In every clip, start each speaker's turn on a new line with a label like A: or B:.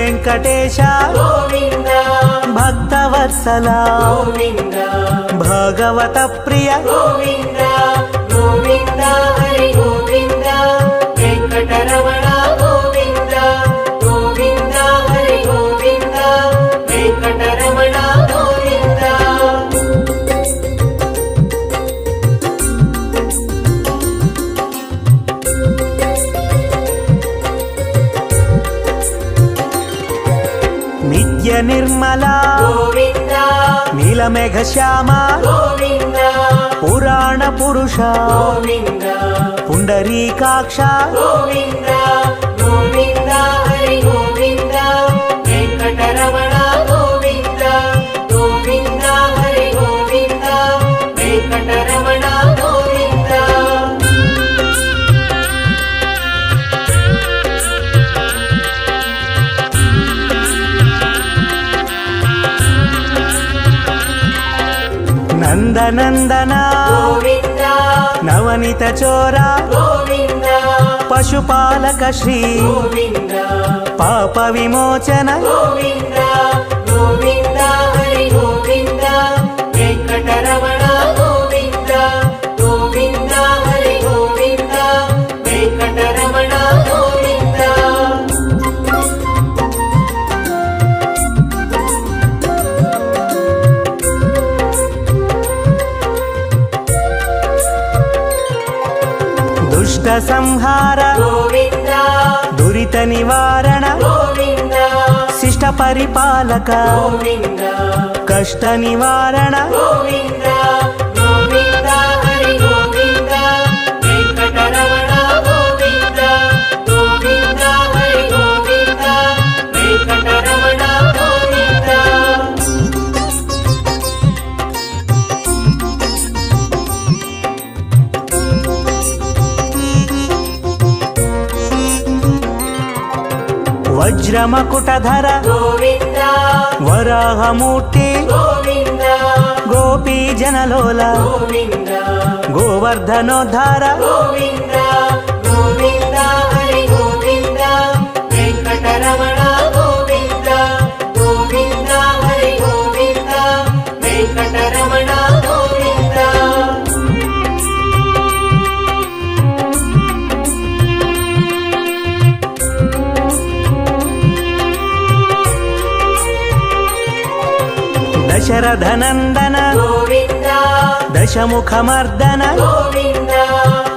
A: వెంకటేశ
B: గోవింద
A: భక్తవత్సల
B: గోవింద
A: భాగవత ప్రియ
B: గోవింద గోవింద హరి గోవింద వెంకటరమణ గోవింద గోవింద హరి గోవింద వెంకటరమణ గోవింద
A: నిత్య నిర్మల
B: గోవింద
A: నీలమేఘ శ్యామ
B: గోవింద
A: పురాణ పురుష
B: గోవింద
A: పుండరీకాక్ష
B: గోవింద గోవింద హరి గోవింద వెంకటరమణ గోవింద గోవింద హరి గోవింద వెంకటరమణ గోవింద
A: నందనందన
B: గోవింద
A: నవనిత చోర
B: గోవింద
A: పశుపాలక శ్రీ
B: గోవింద
A: పాప విమోచన
B: గోవింద గోవింద హరి గోవింద వెంకటరమణ గోవింద గోవింద హరి గోవింద వెంకటరమణ గోవింద
A: దుష్ట సంహార
B: గోవింద
A: దురిత నివారణ
B: గోవింద
A: శిష్ట పరిపాలక
B: గోవింద
A: కష్ట నివారణ
B: గోవింద గోవింద హరి గోవింద వెంకటరమణ గోవింద గోవింద హరి గోవింద వెంకటరమణ గోవింద
A: వజ్రమకుటధర
B: గోవింద
A: వరాహమూర్తి
B: గోవింద
A: గోపీ జనలోల
B: గోవింద
A: గోవర్ధనోద్ధార
B: గోవింద గోవింద హరి గోవింద వెంకటరమణ గోవింద గోవింద హరి గోవింద వెంకటరమణ గోవింద
A: దశరథనందన
B: గోవింద
A: దశముఖమర్దన
B: గోవింద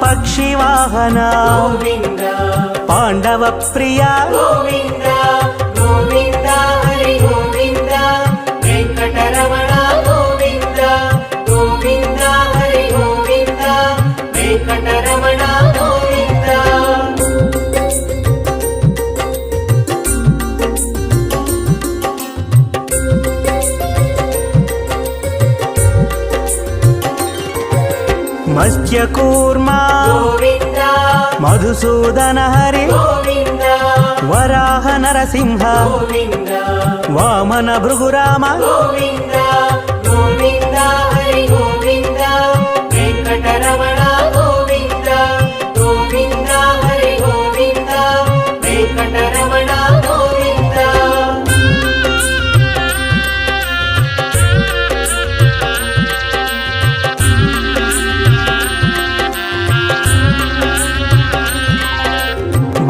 A: పక్షివాహన
B: గోవింద
A: పాండవ ప్రియ
B: గోవింద గోవింద హరి గోవింద వెంకటరమణ గోవింద గోవింద హరి గోవింద వెంకటరమణ గోవింద
A: మత్స్యకూర్మ
B: గోవింద
A: మధుసూదన హరి
B: గోవింద
A: వరాహ నరసింహ
B: గోవింద
A: వామన భృగురామ
B: గోవింద గోవింద హరి గోవింద వెంకటరమణ గోవింద గోవింద హరి గోవింద వెంకటరమణ గోవింద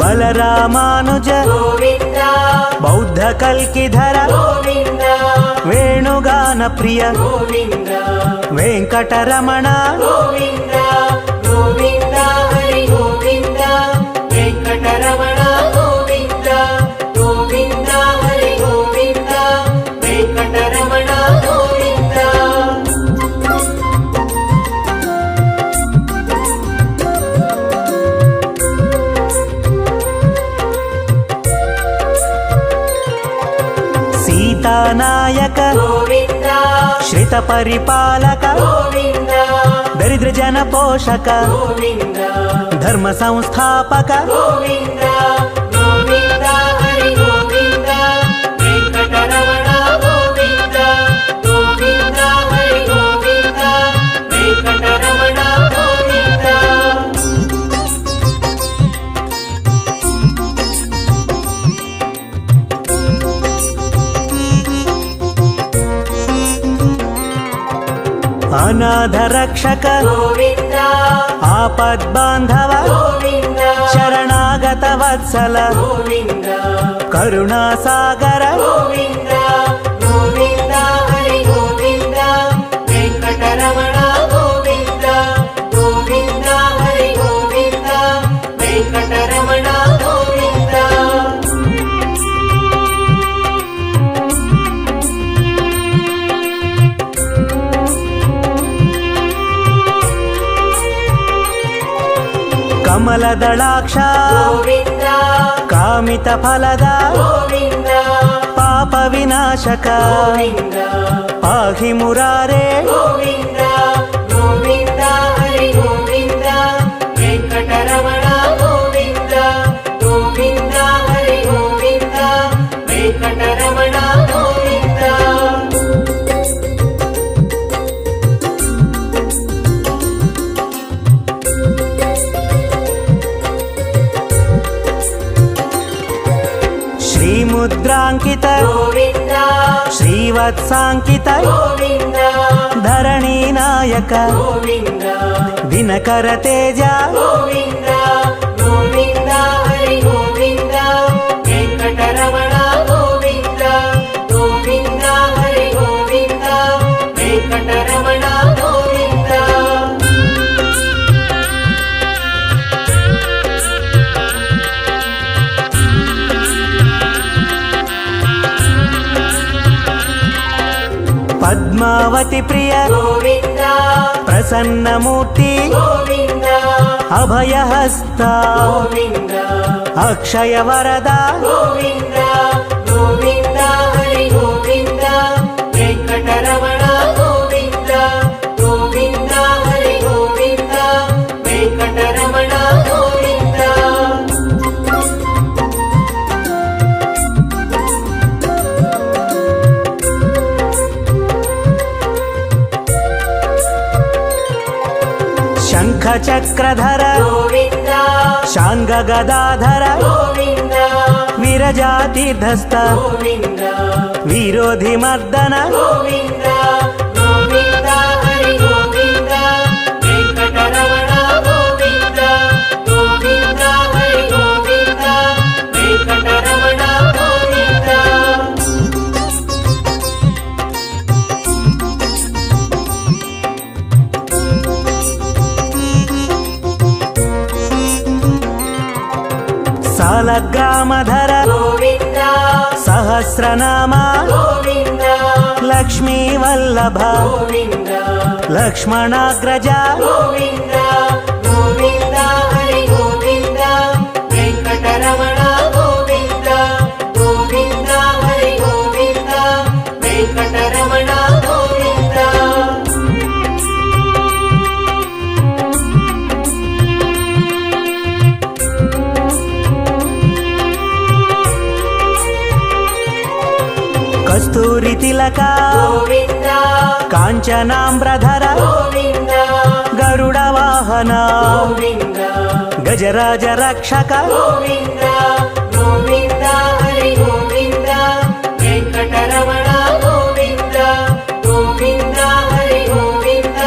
A: బలరామానుజ
B: గోవింద
A: బౌద్ధ కల్కిధర
B: గోవింద
A: వేణుగాన ప్రియ
B: గోవింద
A: వెంకటరమణ
B: గోవింద గోవింద హరి గోవింద వెంకటరమణ గోవింద గోవింద హరి గోవింద వెంకటరమణ గోవింద
A: సీతానాయక
B: గోవింద
A: శ్రిత పరిపాలక
B: గోవింద
A: దరిద్ర జన పోషక
B: గోవింద
A: ధర్మ సంస్థాపక
B: గోవింద గోవింద హరి గోవింద వెంకటరమణ గోవింద గోవింద హరి గోవింద వెంకటరమణ గోవింద
A: ಅನಾಥ ರಕ್ಷಕ
B: ಗೋವಿಂದ
A: ಆಪದ್ಬಾಂಧವ
B: ಗೋವಿಂದ
A: ಶರಣಾಗತ ವತ್ಸಲ
B: ಗೋವಿಂದ
A: ಕರುಣಾಸಾಗರ
B: ಗೋವಿಂದ ಗೋವಿಂದ ಹರಿ ಗೋವಿಂದ ವೆಂಕಟರಮಣ ಗೋವಿಂದ ಗೋವಿಂದ ಹರಿ ಗೋವಿಂದ ವೆಂಕಟರಮಣ ಗೋವಿಂದ
A: ಕಮಲದಳಾಕ್ಷ
B: ಗೋವಿಂದ
A: ಕಾಮಿತ ಫಲದ
B: ಗೋವಿಂದ
A: ಪಾಪ ವಿನಾಶಕ
B: ಗೋವಿಂದ
A: ಪಾಹಿ ಮುರಾರೇ
B: ಗೋವಿಂದ ಗೋವಿಂದ ಹರಿ ಗೋವಿಂದ ವೆಂಕಟರಮಣ ಗೋವಿಂದ ಗೋವಿಂದ ಹರಿ ಗೋವಿಂದ ವೆಂಕಟರಮಣ ಗೋವಿಂದ
A: ಶ್ರೀಮುದ್ರಾಂಕಿತ
B: ಗೋವಿಂದ
A: ಶ್ರೀವತ್ಸಾಂಕಿತ
B: ಗೋವಿಂದ
A: ಧರಣಿ ನಾಯಕ
B: ಗೋವಿಂದ
A: ದಿನಕರ ತೇಜ
B: ಗೋವಿಂದ ಗೋವಿಂದ ಹರಿ ಗೋವಿಂದ ವೆಂಕಟರಮಣ ಗೋವಿಂದ ಗೋವಿಂದ ಹರಿ ಗೋವಿಂದ ವೆಂಕಟರಮಣ ಗೋವಿಂದ
A: ಪದ್ಮಾವತಿ ಪ್ರಿಯ
B: ಗೋವಿಂದ
A: ಪ್ರಸನ್ನ ಮೂರ್ತಿ
B: ಗೋವಿಂದ
A: ಅಭಯ ಹಸ್ತ
B: ಗೋವಿಂದ
A: ಅಕ್ಷಯ ವರದ
B: ಗೋವಿಂದ ಗೋವಿಂದ ಹರಿ ಗೋವಿಂದ ವೆಂಕಟರಮಣ ಗೋವಿಂದ ಗೋವಿಂದ ಹರಿ ಗೋವಿಂದ ವೆಂಕಟರಮಣ ಗೋವಿಂದ
A: ಶಂಖ ಚಕ್ರಧರ
B: ಗೋವಿಂದ
A: ಶಾಂಗ ಗದಾಧರ
B: ಗೋವಿಂದ
A: ವಿರಜಾತೀರ್ಧಸ್ಥ
B: ಗೋವಿಂದ
A: ವಿರೋಧಿ ಮರ್ದನ
B: ಗೋವಿಂದ ಗೋವಿಂದ ಹರಿ ಗೋವಿಂದ ವೆಂಕಟರಮಣ ಗೋವಿಂದ ಗೋವಿಂದ ಹರಿ ಗೋವಿಂದ ವೆಂಕಟರಮಣ ಗೋವಿಂದ
A: ಸಾಲಗ್ರಾಮಧರ
B: ಗೋವಿಂದ
A: ಸಹಸ್ರನಾಮ
B: ಗೋವಿಂದ
A: ಲಕ್ಷ್ಮೀ ವಲ್ಲಭ
B: ಗೋವಿಂದ
A: ಲಕ್ಷ್ಮಣಾಗ್ರಜ
B: ಗೋವಿಂದ ಗೋವಿಂದ ಹರಿ ಗೋವಿಂದ ವೆಂಕಟರಮಣ ಗೋವಿಂದ ಗೋವಿಂದ ಹರಿ ಗೋವಿಂದ ವೆಂಕಟರಮಣ ಗೋವಿಂದ
A: ಕಸ್ತೂರಿ ತಿಲಕ
B: ಗೋವಿಂದ
A: ಕಾಂಚನಾಂಬ್ರಧರ
B: ಗೋವಿಂದ
A: ಗರುಡ ವಾಹನ
B: ಗೋವಿಂದ
A: ಗಜರಾಜ ರಕ್ಷಕ
B: ಗೋವಿಂದ ಗೋವಿಂದ ಹರಿ ಗೋವಿಂದ ವೆಂಕಟರಮಣ ಗೋವಿಂದ ಗೋವಿಂದ ಹರಿ ಗೋವಿಂದ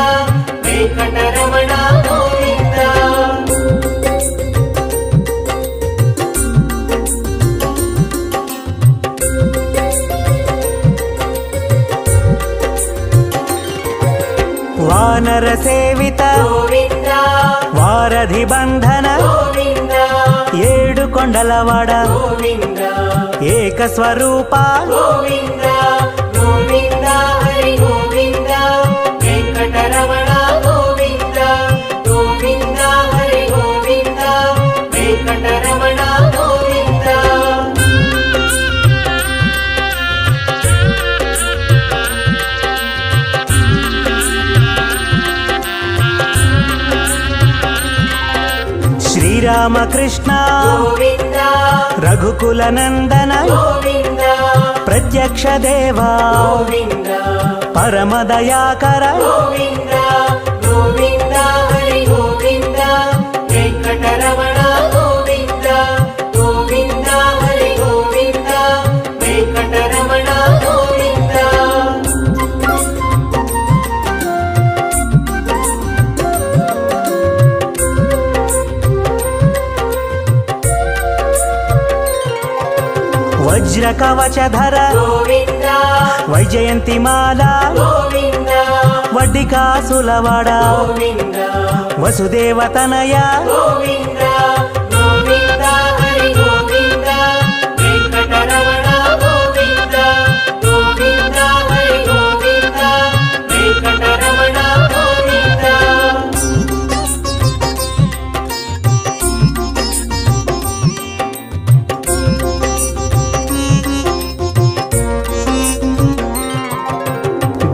B: ವೆಂಕಟರಮಣ ಗೋವಿಂದ
A: ವಾನರ ಸೇವಿತ
B: ಗೋವಿಂದ
A: ವಾರಧಿ ಬಂಧನ
B: ಗೋವಿಂದ
A: ಏಳು ಕೊಂಡಲವಾಡ
B: ಗೋವಿಂದ
A: ಏಕ ಸ್ವರೂಪ
B: ಗೋವಿಂದ ಗೋವಿಂದ ಹರಿ ಗೋವಿಂದ ವೆಂಕಟರಮಣ ಗೋವಿಂದ ಗೋವಿಂದ ಹರಿ ಗೋವಿಂದ ವೆಂಕಟರಮಣ ಗೋವಿಂದ
A: ಶ್ರೀರಾಮಕೃಷ್ಣ
B: ಗೋವಿಂದ
A: ರಘುಕುಲ ನಂದನ
B: ಗೋವಿಂದ
A: ಪ್ರತ್ಯಕ್ಷ ದೇವ
B: ಗೋವಿಂದ
A: ಪರಮ ದಯಾಕರ
B: ಗೋವಿಂದ ಗೋವಿಂದ ಹರಿ ಗೋವಿಂದ ವೆಂಕಟರಮಣ ಗೋವಿಂದ ಗೋವಿಂದ ಹರಿ ಗೋವಿಂದ ವೆಂಕಟರಮಣ ಗೋವಿಂದ
A: వజ్ర కవచధర
B: గోవింద
A: వైజయంతి మాల
B: గోవింద
A: వడ్డికాసులవాడ
B: గోవింద
A: వసుదేవ తనయ
B: గోవింద గోవింద హరి గోవింద వెంకటరమణ గోవింద గోవింద హరి గోవింద వెంకటరమణ గోవింద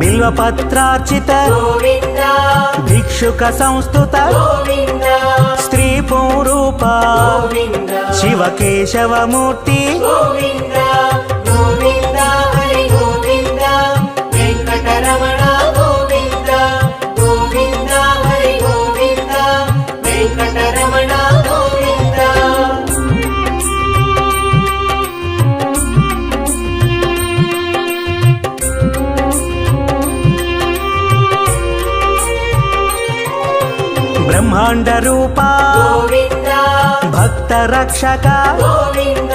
A: బిల్వపత్రార్చిత
B: గోవింద
A: భిక్షుక సంస్థుత
B: గోవింద
A: స్త్రీ పూరూప
B: గోవింద
A: శివకేశవమూర్తి
B: గోవింద గోవింద హరి గోవింద వెంకటరమణ గోవింద గోవింద హరి గోవింద వెంకటరమణ గోవింద
A: బ్రహ్మాండ రూప
B: గోవింద
A: భక్త రక్షక
B: గోవింద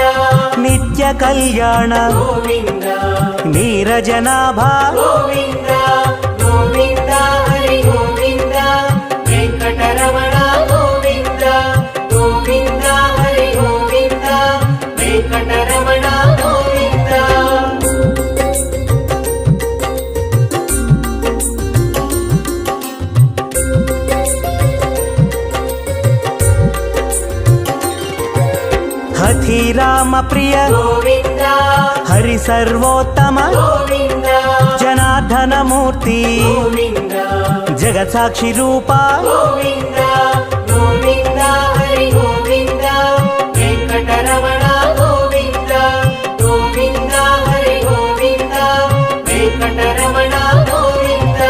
A: నిత్య కళ్యాణ
B: గోవింద
A: నీరజనాభ
B: గోవింద గోవింద హరి గోవింద వెంకటరమణ గోవింద గోవింద హరి గోవింద వెంకటరమణ గోవింద
A: హఠి రామ ప్రియ
B: గోవింద
A: హరి సర్వోత్తమ
B: గోవింద
A: జనార్దన మూర్తి
B: గోవింద
A: జగత్ సాక్షి రూప
B: గోవింద గోవింద హరి గోవింద వెంకటరమణ గోవింద గోవింద హరి గోవింద వెంకటరమణ గోవింద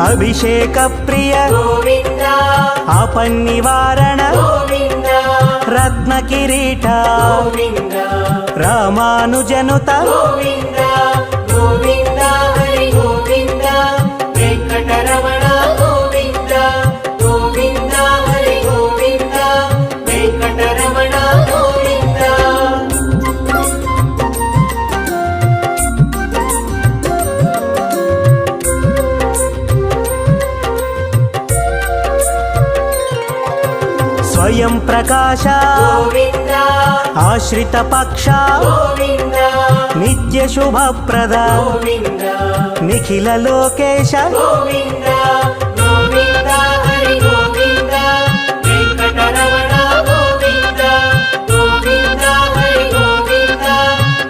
A: అభిషేక ప్రియ
B: గోవింద
A: ఆపన్నివారణ
B: గోవింద
A: రత్న కిరీట
B: గోవింద
A: రామానుజనుత
B: గోవింద గోవింద హరి గోవింద వెంకటరమణ గోవింద గోవింద హరి గోవింద వెంకటరమణ గోవింద
A: స్వయం ప్రకాశ
B: గోవింద
A: ఆశ్రిత పక్ష
B: గోవింద
A: నిత్య శుభప్రద
B: గోవింద
A: నిఖిల లోకేశ
B: గోవింద గోవింద హరి గోవింద వెంకటరమణ గోవింద గోవింద హరి గోవింద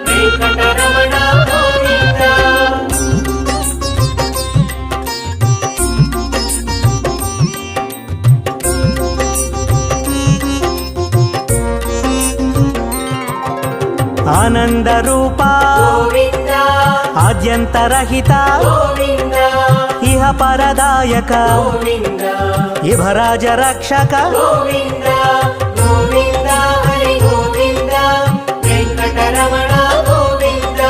B: వెంకటరమణ గోవింద
A: ఆనంద రూప
B: గోవింద
A: ఆద్యంతరహిత
B: గోవింద
A: ఇహ పరదాయక
B: గోవింద
A: ఇభరాజ రక్షక
B: గోవింద గోవింద హరి గోవింద వెంకటరమణ గోవింద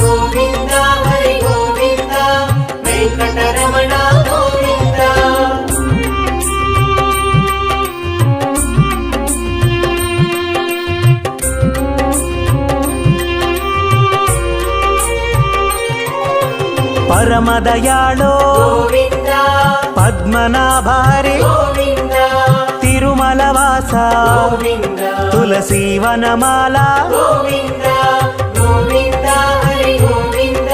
B: గోవింద హరి గోవింద వెంకటరమణ గోవింద
A: పరమదయాళో
B: గోవింద
A: పద్మనాభ హరి
B: గోవింద
A: తిరుమల వాస
B: గోవింద
A: తులసీవనమాల
B: గోవింద గోవింద హరి గోవింద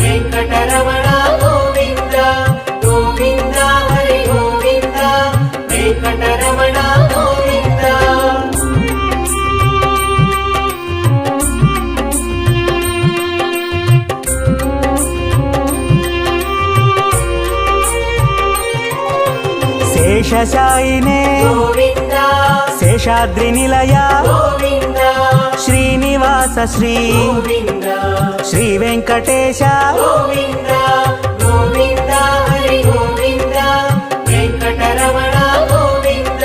B: వెంకటరమణ గోవింద గోవింద హరి గోవింద వెంకటరమణ గోవింద
A: శేషశాయినే
B: గోవింద
A: శేషాద్రి నిలయ
B: గోవింద
A: శ్రీనివాస శ్రీ
B: గోవింద
A: శ్రీ వెంకటేశ
B: గోవింద గోవింద హరి గోవింద వెంకటరమణ గోవింద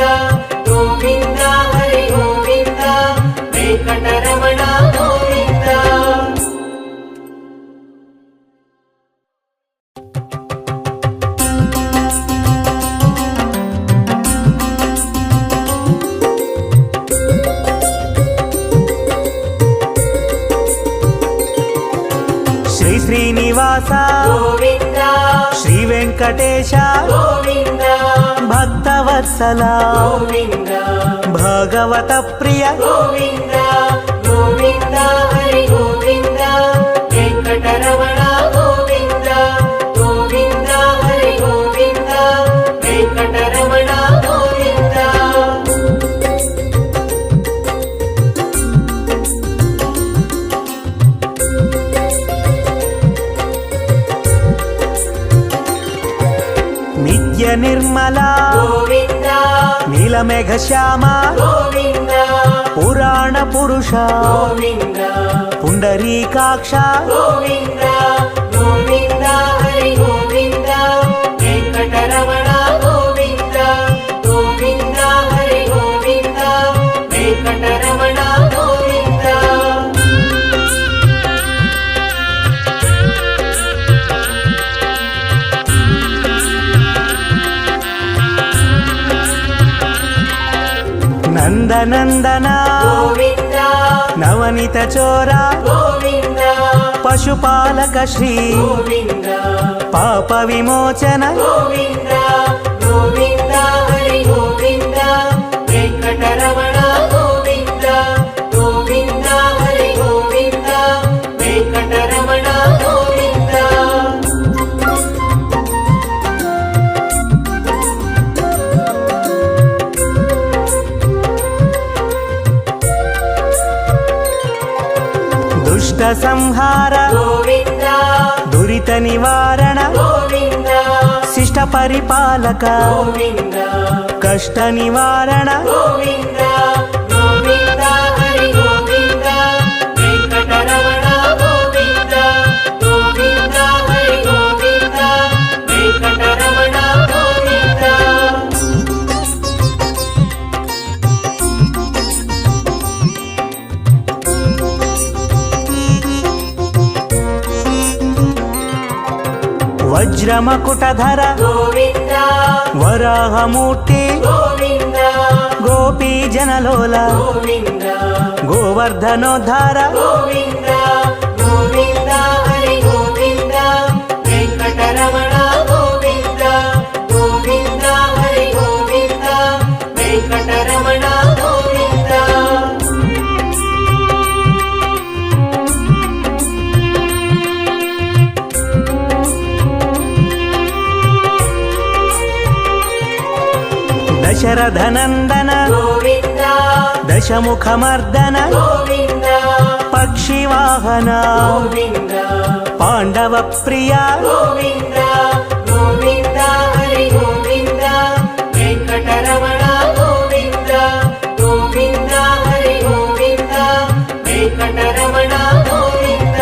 B: గోవింద హరి గోవింద వెంకట
A: శ్రీనివాస
B: గోవింద
A: శ్రీ వెంకటేశ
B: గోవింద
A: భక్తవత్సల
B: గోవింద
A: భగవత ప్రియ
B: గోవింద గోవింద హరి గోవింద వెంకటరమణ గోవింద గోవింద హరి గోవింద వెంకటరమణ గోవింద
A: నిత్య నిర్మల
B: గోవింద
A: నీలమేఘ శ్యామ
B: గోవింద
A: పురాణ పురుష
B: గోవింద
A: పుండరీకాక్ష
B: గోవింద గోవింద హరి గోవింద వెంకటరమణ గోవింద గోవింద హరి గోవింద వెంకటరమణ గోవింద
A: నందనందన
B: గోవింద
A: నవనిత చోర
B: గోవింద
A: పశుపాలక శ్రీ
B: గోవింద
A: పాప విమోచన
B: గోవింద గోవింద హరి గోవింద వెంకటరమణ గోవింద గోవింద హరి గోవింద వెంకటరమణ గోవింద
A: దుష్ట సంహార
B: గోవింద
A: దురిత నివారణ
B: గోవింద
A: శిష్ట పరిపాలక
B: గోవింద
A: కష్ట నివారణ
B: గోవింద గోవింద హరి గోవింద వెంకటరమణ గోవింద గోవింద హరి గోవింద వెంకటరమణ గోవింద
A: వజ్రమకుటధర
B: గోవింద
A: వరాహమూర్తి
B: గోవింద
A: గోపీ జనలోల
B: గోవింద
A: గోవర్ధనోద్ధార
B: గోవింద గోవింద హరి గోవింద వెంకటరమణ గోవింద గోవింద హరి గోవింద వెంకటరమణ గోవింద
A: దశరథనందన
B: గోవింద
A: దశముఖమర్దన
B: గోవింద
A: పక్షివాహన
B: గోవింద
A: పాండవ ప్రియ
B: గోవింద గోవింద హరి గోవింద వెంకటరమణ గోవింద గోవింద హరి గోవింద వెంకటరమణ గోవింద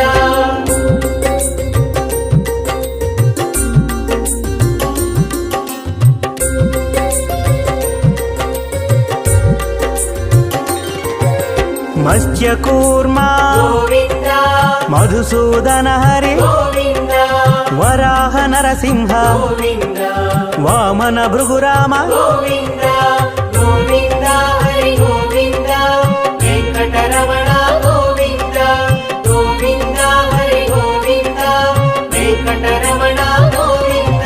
A: మత్స్యకూర్మ
B: గోవింద
A: మధుసూదన హరి
B: గోవింద
A: వరాహ నరసింహ
B: గోవింద
A: వామన భృగురామ
B: గోవింద గోవింద హరి గోవింద వెంకటరమణ గోవింద గోవింద హరి గోవింద వెంకటరమణ గోవింద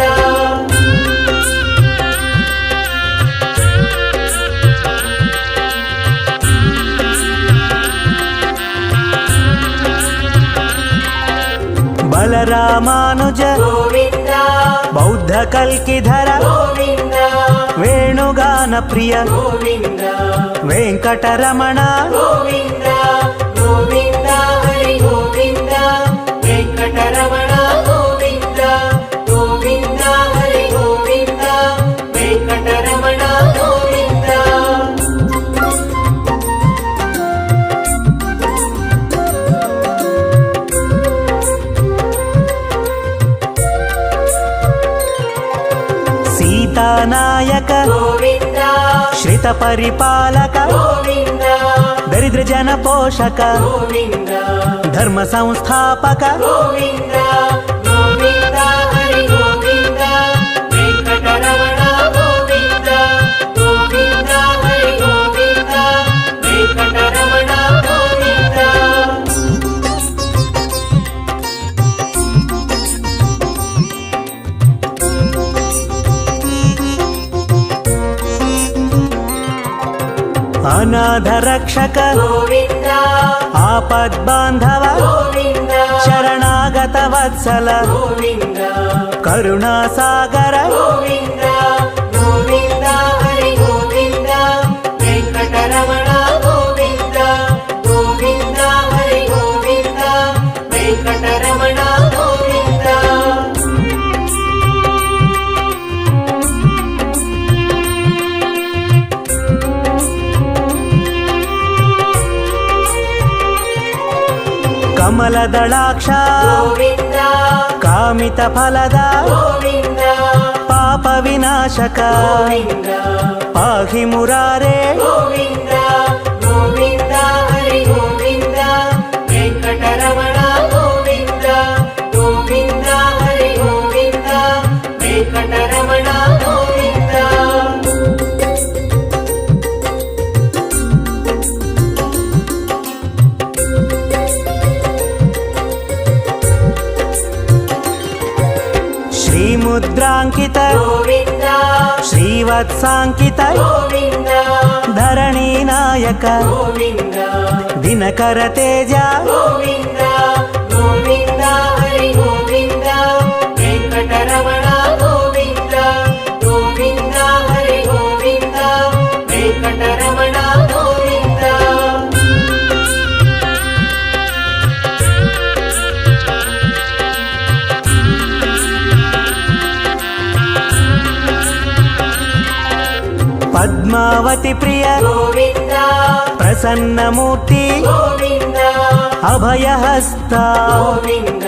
A: బలరామానుజ
B: గోవింద
A: బౌద్ధ కల్కిధర
B: గోవింద
A: వేణుగాన ప్రియ
B: గోవింద
A: వెంకటరమణ
B: గోవింద గోవింద హరి గోవింద వెంకటరమణ గోవింద గోవింద హరి గోవింద వెంకటరమణ గోవింద
A: సీతానాయక
B: గోవింద
A: శ్రిత పరిపాలక
B: గోవింద
A: దరిద్ర జన పోషక
B: గోవింద
A: ధర్మ సంస్థాపక
B: గోవింద గోవింద హరి గోవింద వెంకటరమణ గోవింద గోవింద హరి గోవింద వెంకటరమణ గోవింద
A: ಅನಾಥ ರಕ್ಷಕ
B: ಗೋವಿಂದ
A: ಆಪದ್ಬಾಂಧವ
B: ಗೋವಿಂದ
A: ಶರಣಾಗತ ವತ್ಸಲ
B: ಗೋವಿಂದ
A: ಕರುಣಾಸಾಗರ
B: ಗೋವಿಂದ ಗೋವಿಂದ ಹರಿ ಗೋವಿಂದ ವೆಂಕಟರಮಣ ಗೋವಿಂದ ಗೋವಿಂದ ಹರಿ ಗೋವಿಂದ ವೆಂಕಟರಮಣ ಗೋವಿಂದ
A: ಕಮಲದಳಾಕ್ಷ
B: ಗೋವಿಂದ
A: ಕಾಮಿತ ಫಲದ
B: ಗೋವಿಂದ
A: ಪಾಪ ವಿನಾಶಕ
B: ಗೋವಿಂದ
A: ಪಾಹಿ ಮುರಾರೇ
B: ಗೋವಿಂದ ಗೋವಿಂದ ಹರಿ ಗೋವಿಂದ ವೆಂಕಟರಮಣ ಗೋವಿಂದ ಗೋವಿಂದ ಹರಿ ಗೋವಿಂದ ವೆಂಕಟರಮಣ ಗೋವಿಂದ
A: ಶ್ರೀಮುದ್ರಾಂಕಿತ
B: ಗೋವಿಂದ
A: ಶ್ರೀವತ್ಸಾಂಕಿತ
B: ಗೋವಿಂದ
A: ಧರಣಿ ನಾಯಕ
B: ಗೋವಿಂದ
A: ದಿನಕರ ತೇಜ
B: ಗೋವಿಂದ ಗೋವಿಂದ ಹರಿ ಗೋವಿಂದ ವೆಂಕಟರಮಣ ಗೋವಿಂದ ಗೋವಿಂದ ಹರಿ ಗೋವಿಂದ ವೆಂಕಟರಮಣ ಗೋವಿಂದ
A: ಪದ್ಮಾವತಿ ಪ್ರಿಯ
B: ಗೋವಿಂದ
A: ಪ್ರಸನ್ನ ಮೂರ್ತಿ
B: ಗೋವಿಂದ
A: ಅಭಯ ಹಸ್ತ
B: ಗೋವಿಂದ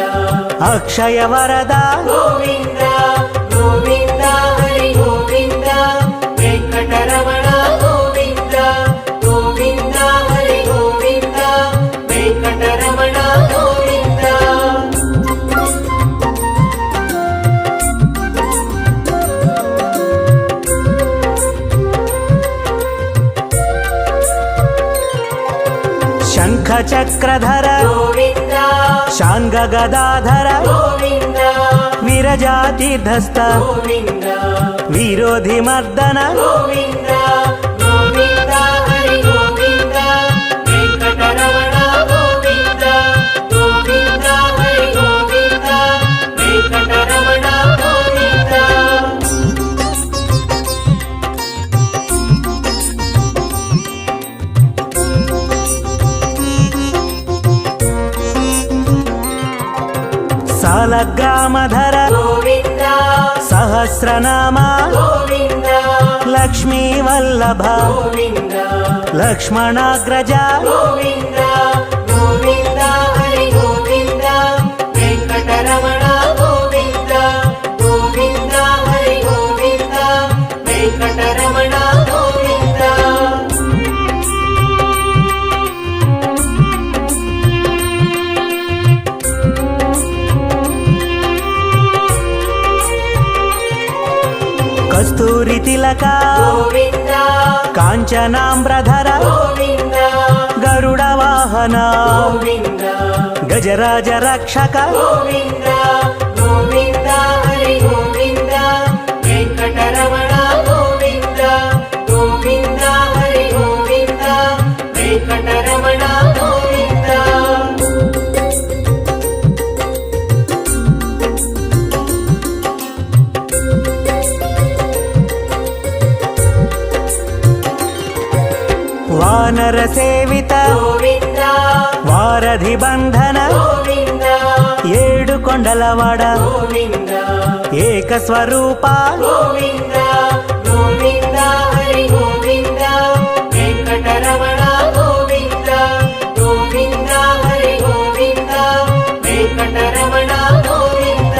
A: ಅಕ್ಷಯ ವರದ
B: ಗೋವಿಂದ ಗೋವಿಂದ ಹರಿ ಗೋವಿಂದ ವೆಂಕಟರಮಣ ಗೋವಿಂದ ಗೋವಿಂದ ಹರಿ ಗೋವಿಂದ ವೆಂಕಟರಮಣ ಗೋವಿಂದ
A: ಶಂಖ ಚಕ್ರಧರ
B: ಗೋವಿಂದ
A: ಶಾಂಗ ಗದಾಧರ
B: ಗೋವಿಂದ
A: ವಿರಜಾತೀರ್ಧಸ್ಥ
B: ಗೋವಿಂದ
A: ವಿರೋಧಿ ಮರ್ದನ
B: ಗೋವಿಂದ ಗೋವಿಂದ ಹರಿ ಗೋವಿಂದ ವೆಂಕಟರಮಣ ಗೋವಿಂದ ಗೋವಿಂದ ಹರಿ ಗೋವಿಂದ ವೆಂಕಟರಮಣ ಗೋವಿಂದ
A: ಸಾಲಗ್ರಾಮಧರ
B: ಗೋವಿಂದ
A: ಸಹಸ್ರನಾಮ
B: ಗೋವಿಂದ
A: ಲಕ್ಷ್ಮೀ ವಲ್ಲಭ
B: ಗೋವಿಂದ
A: ಲಕ್ಷ್ಮಣಾಗ್ರಜ
B: ಗೋವಿಂದ ಗೋವಿಂದ ಹರಿ ಗೋವಿಂದ ವೆಂಕಟರಮಣ ಗೋವಿಂದ ಗೋವಿಂದ ಹರಿ ಗೋವಿಂದ ವೆಂಕಟರಮಣ ಗೋವಿಂದ
A: ಕಸ್ತೂರಿ ತಿಲಕ
B: ಗೋವಿಂದ
A: ಕಾಂಚನಾಮ್ರಧರ
B: ಗೋವಿಂದ
A: ಗರುಡ ವಾಹನ
B: ಗೋವಿಂದ
A: ಗಜರಾಜ ರಕ್ಷಕ
B: ಗೋವಿಂದ ಗೋವಿಂದ ಹರಿ ಗೋವಿಂದ ವೆಂಕಟರಮಣ ಗೋವಿಂದ ಗೋವಿಂದ ಹರಿ ಗೋವಿಂದ ವೆಂಕಟರಮಣ ಗೋವಿಂದ
A: ವಾನರ ಸೇವಿತ
B: ಗೋವಿಂದ
A: ವಾರಧಿ ಬಂಧನ
B: ಗೋವಿಂದ
A: ಏಳು ಕೊಂಡಲವಾಡ
B: ಗೋವಿಂದ
A: ಏಕ ಸ್ವರೂಪ
B: ಗೋವಿಂದ ಗೋವಿಂದ ಹರಿ ಗೋವಿಂದ ವೆಂಕಟರಮಣ ಗೋವಿಂದ ಗೋವಿಂದ ಹರಿ ಗೋವಿಂದ ವೆಂಕಟರಮಣ ಗೋವಿಂದ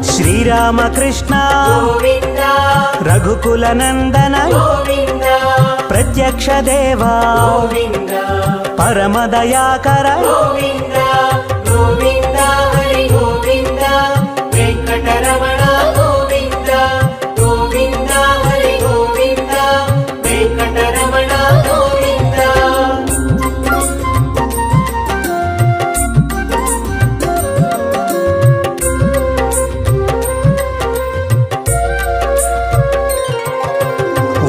A: ಶ್ರೀರಾಮಕೃಷ್ಣ
B: ಗೋವಿಂದ
A: ರಘುಕುಲ ನಂದನ
B: ಗೋವಿಂದ
A: ಪ್ರತ್ಯಕ್ಷ ದೇವ
B: ಗೋವಿಂದ
A: ಪರಮ ದಯಾಕರ
B: ಗೋವಿಂದ ಗೋವಿಂದ ಹರಿ ಗೋವಿಂದ ವೆಂಕಟರಮಣ ಗೋವಿಂದ ಗೋವಿಂದ ಹರಿ ಗೋವಿಂದ ವೆಂಕಟರಮಣ ಗೋವಿಂದ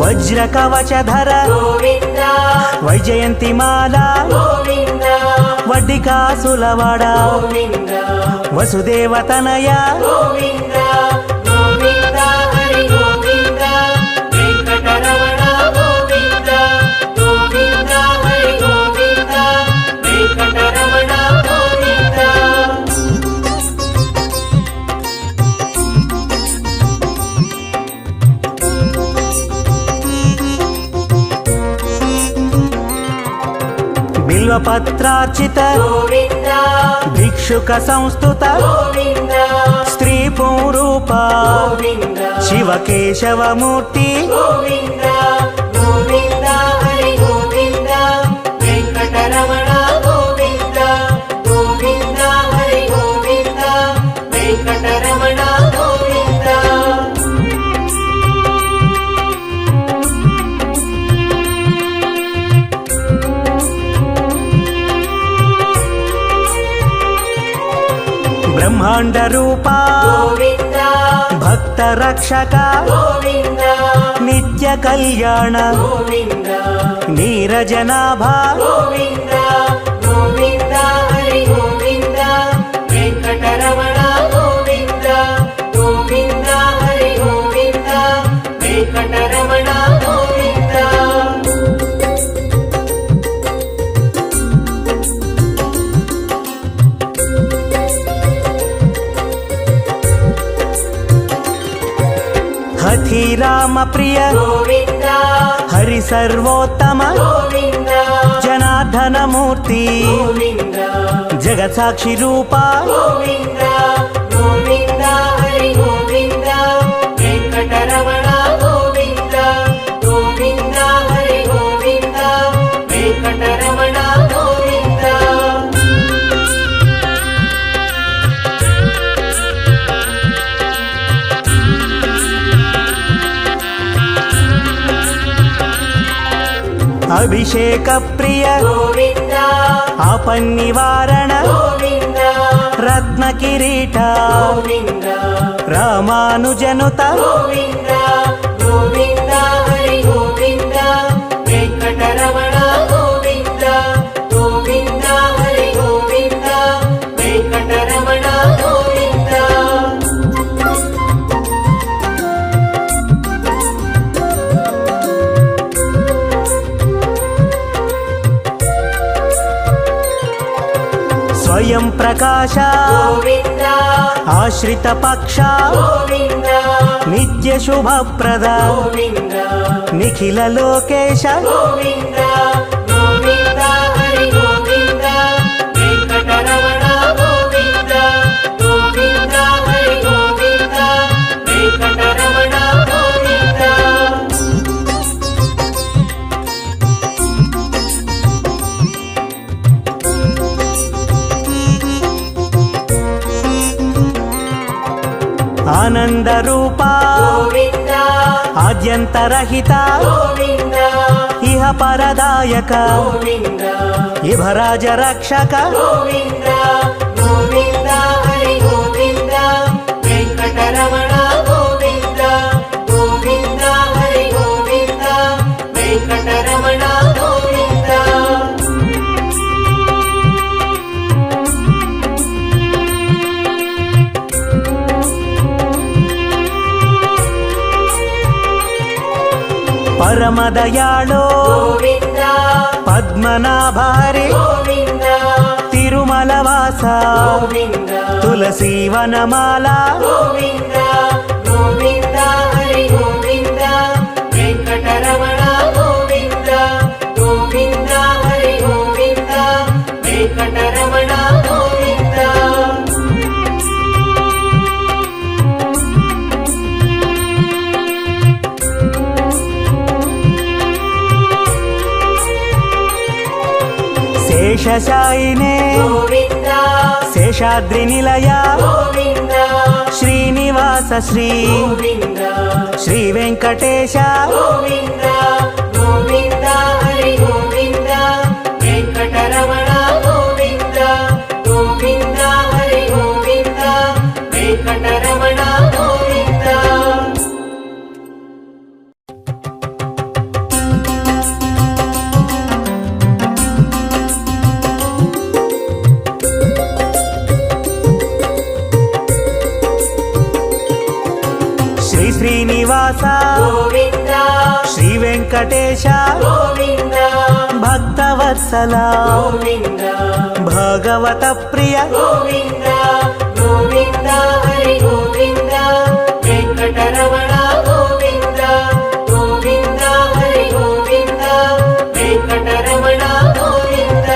A: వజ్ర కవచధర
B: గోవింద
A: వైజయంతిమాల
B: గోవింద
A: వడ్డికాసులవాడ
B: గోవింద
A: వసుదేవతనయ
B: గోవింద గోవింద హరి గోవింద వెంకటరమణ గోవింద గోవింద హరి గోవింద వెంకటరమణ గోవింద
A: బిల్వపత్రార్చిత
B: గోవింద
A: భిక్షుక సంస్థుత
B: గోవింద
A: స్త్రీ పుంరూప
B: గోవింద
A: శివకేశవమూర్తి
B: గోవింద గోవింద హరి గోవింద వెంకటరమణ గోవింద గోవింద హరి గోవింద వెంకటరమణ గోవింద
A: బ్రహ్మాండ రూప
B: గోవింద
A: భక్త రక్షక
B: గోవింద
A: నిత్య కళ్యాణ
B: గోవింద
A: నీరజనాభ
B: గోవింద గోవింద హరి గోవింద వెంకటరమణ గోవింద గోవింద హరి గోవింద వెంకటరమణ గోవింద
A: హఠి రామ ప్రియ
B: గోవింద
A: హరి సర్వోత్తమ
B: గోవింద
A: జనార్దన మూర్తి
B: గోవింద
A: జగత్సాక్షి రూప
B: గోవింద గోవింద హరి గోవింద వెంకటరమణ గోవింద గోవింద హరి గోవింద వెంకటరమణ గోవింద
A: అభిషేక ప్రియ
B: గోవింద
A: ఆపన్నివారణ
B: గోవింద
A: రత్న కిరీట
B: గోవింద
A: రామానుజనుత
B: గోవింద గోవింద హరి గోవింద వెంకటరమణ గోవింద గోవింద హరి గోవింద వెంకటరమణ గోవింద
A: స్వయం ప్రకాశ
B: గోవింద
A: ఆశ్రిత పక్ష
B: గోవింద
A: నిత్య శుభప్రద
B: గోవింద
A: నిఖిల లోకేశ
B: గోవింద గోవింద హరి గోవింద వెంకటరమణ గోవింద గోవింద హరి గోవింద వెంకటరమణ గోవింద
A: ఆనంద రూప
B: గోవింద
A: ఆద్యంతరహిత
B: గోవింద
A: ఇహ పరదాయక
B: గోవింద
A: ఇభరాజ రక్షక
B: గోవింద గోవింద హరి గోవింద వెంకటరమణ గోవింద గోవింద హరి గోవింద వెంకటరమణ గోవింద
A: పరమదయాళో
B: గోవింద
A: పద్మనాభారి
B: గోవింద
A: తిరుమలవాస
B: గోవింద
A: తులసీవనమాల
B: గోవింద గోవింద హరి గోవింద వెంకటరమణ గోవింద గోవింద హరి గోవింద వెంకటరమణ గోవింద
A: శేషశాయినే
B: గోవింద
A: శేషాద్రి నిలయ
B: గోవింద
A: శ్రీనివాస శ్రీ
B: గోవింద
A: శ్రీ వెంకటేశ
B: గోవింద గోవింద హరి గోవింద వెంకటరమణ గోవింద గోవింద హరి గోవింద వెంకటరమణ గోవింద
A: శ్రీనివాస
B: గోవింద
A: శ్రీ వెంకటేశ
B: గోవింద
A: భక్తవత్సల
B: గోవింద
A: భగవత ప్రియ
B: గోవింద గోవింద హరి గోవింద వెంకటరమణ గోవింద గోవింద హరి గోవింద వెంకటరమణ గోవింద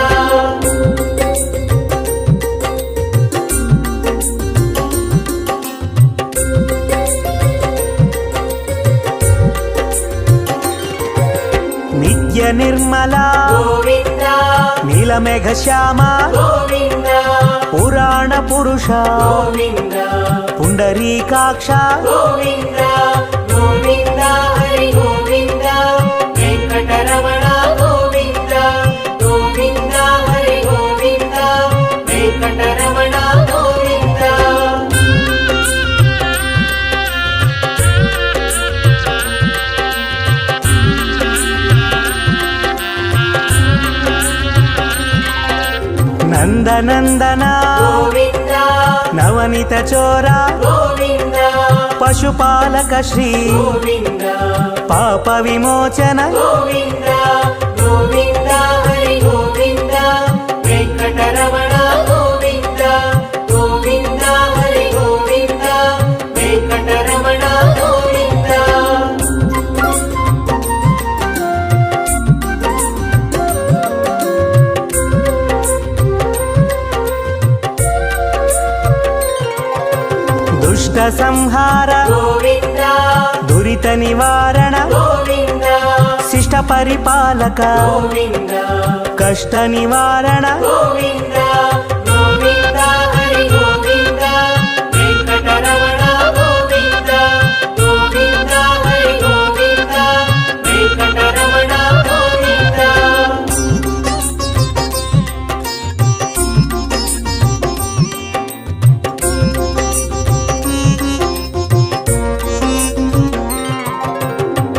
A: నిత్య నిర్మల
B: గోవింద
A: నీలమేఘ శ్యామ
B: గోవింద
A: పురాణ పురుష
B: గోవింద
A: పుండరీకాక్ష
B: గోవింద గోవింద హరి గోవింద వెంకటరమణ గోవింద గోవింద హరి గోవింద వెంకటరమణ గోవింద
A: నందనందన
B: గోవింద
A: నవనిత చోర
B: గోవింద
A: పశుపాలక శ్రీ
B: గోవింద
A: పాప విమోచన
B: గోవింద గోవింద హరి గోవింద వెంకటరమణ గోవింద గోవింద హరి గోవింద వెంకటరమణ గోవింద
A: దుష్ట సంహార
B: గోవింద
A: దురిత నివారణ
B: గోవింద
A: శిష్ట పరిపాలక
B: గోవింద
A: కష్ట నివారణ
B: గోవింద గోవింద హరి గోవింద వెంకటరమణ గోవింద గోవింద హరి గోవింద వెంకటరమణ గోవింద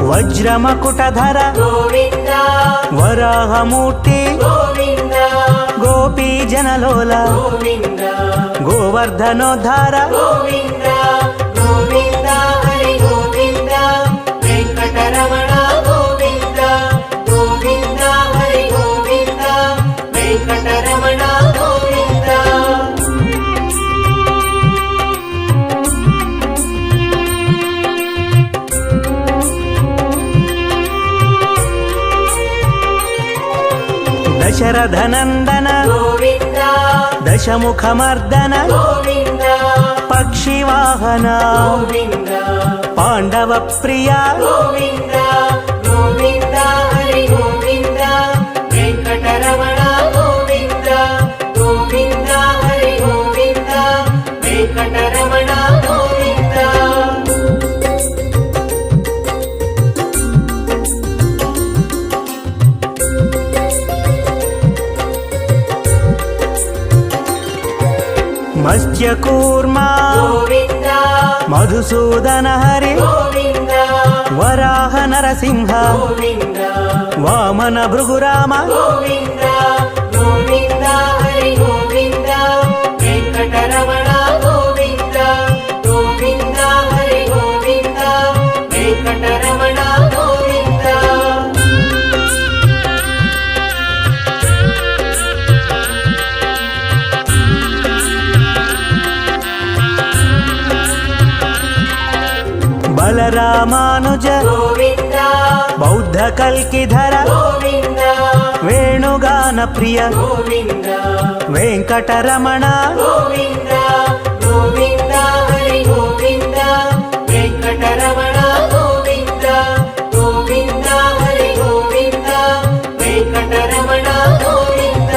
A: వజ్రమకుటధర
B: గోవింద
A: వరాహమూర్తి
B: గోవింద
A: గోపీ జనలోల
B: గోవింద
A: గోవర్ధనోద్ధార
B: గోవింద గోవింద హరి గోవింద వెంకటరమణ గోవింద గోవింద హరి గోవింద వెంకటరమణ గోవింద
A: దశరథనందన
B: గోవింద
A: దశముఖమర్దన
B: గోవింద
A: పక్షివాహన
B: గోవింద
A: పాండవ ప్రియ
B: గోవింద గోవింద హరి గోవింద వెంకటరమణ గోవింద గోవింద హరి గోవింద వెంకటరమణ గోవింద
A: మత్స్యకూర్మ
B: గోవింద
A: మధుసూదన హరి
B: గోవింద
A: వరాహ నరసింహ
B: గోవింద
A: వామన భృగురామ
B: గోవింద గోవింద హరి గోవింద వెంకటరమణ గోవింద గోవింద హరి గోవింద వెంకటరమణ గోవింద
A: బలరామానుజ
B: గోవింద
A: బౌద్ధ కల్కిధర
B: గోవింద
A: వేణుగాన ప్రియ
B: గోవింద
A: వెంకటరమణ
B: గోవింద గోవింద హరి గోవింద వెంకటరమణ గోవింద గోవింద హరి గోవింద వెంకటరమణ గోవింద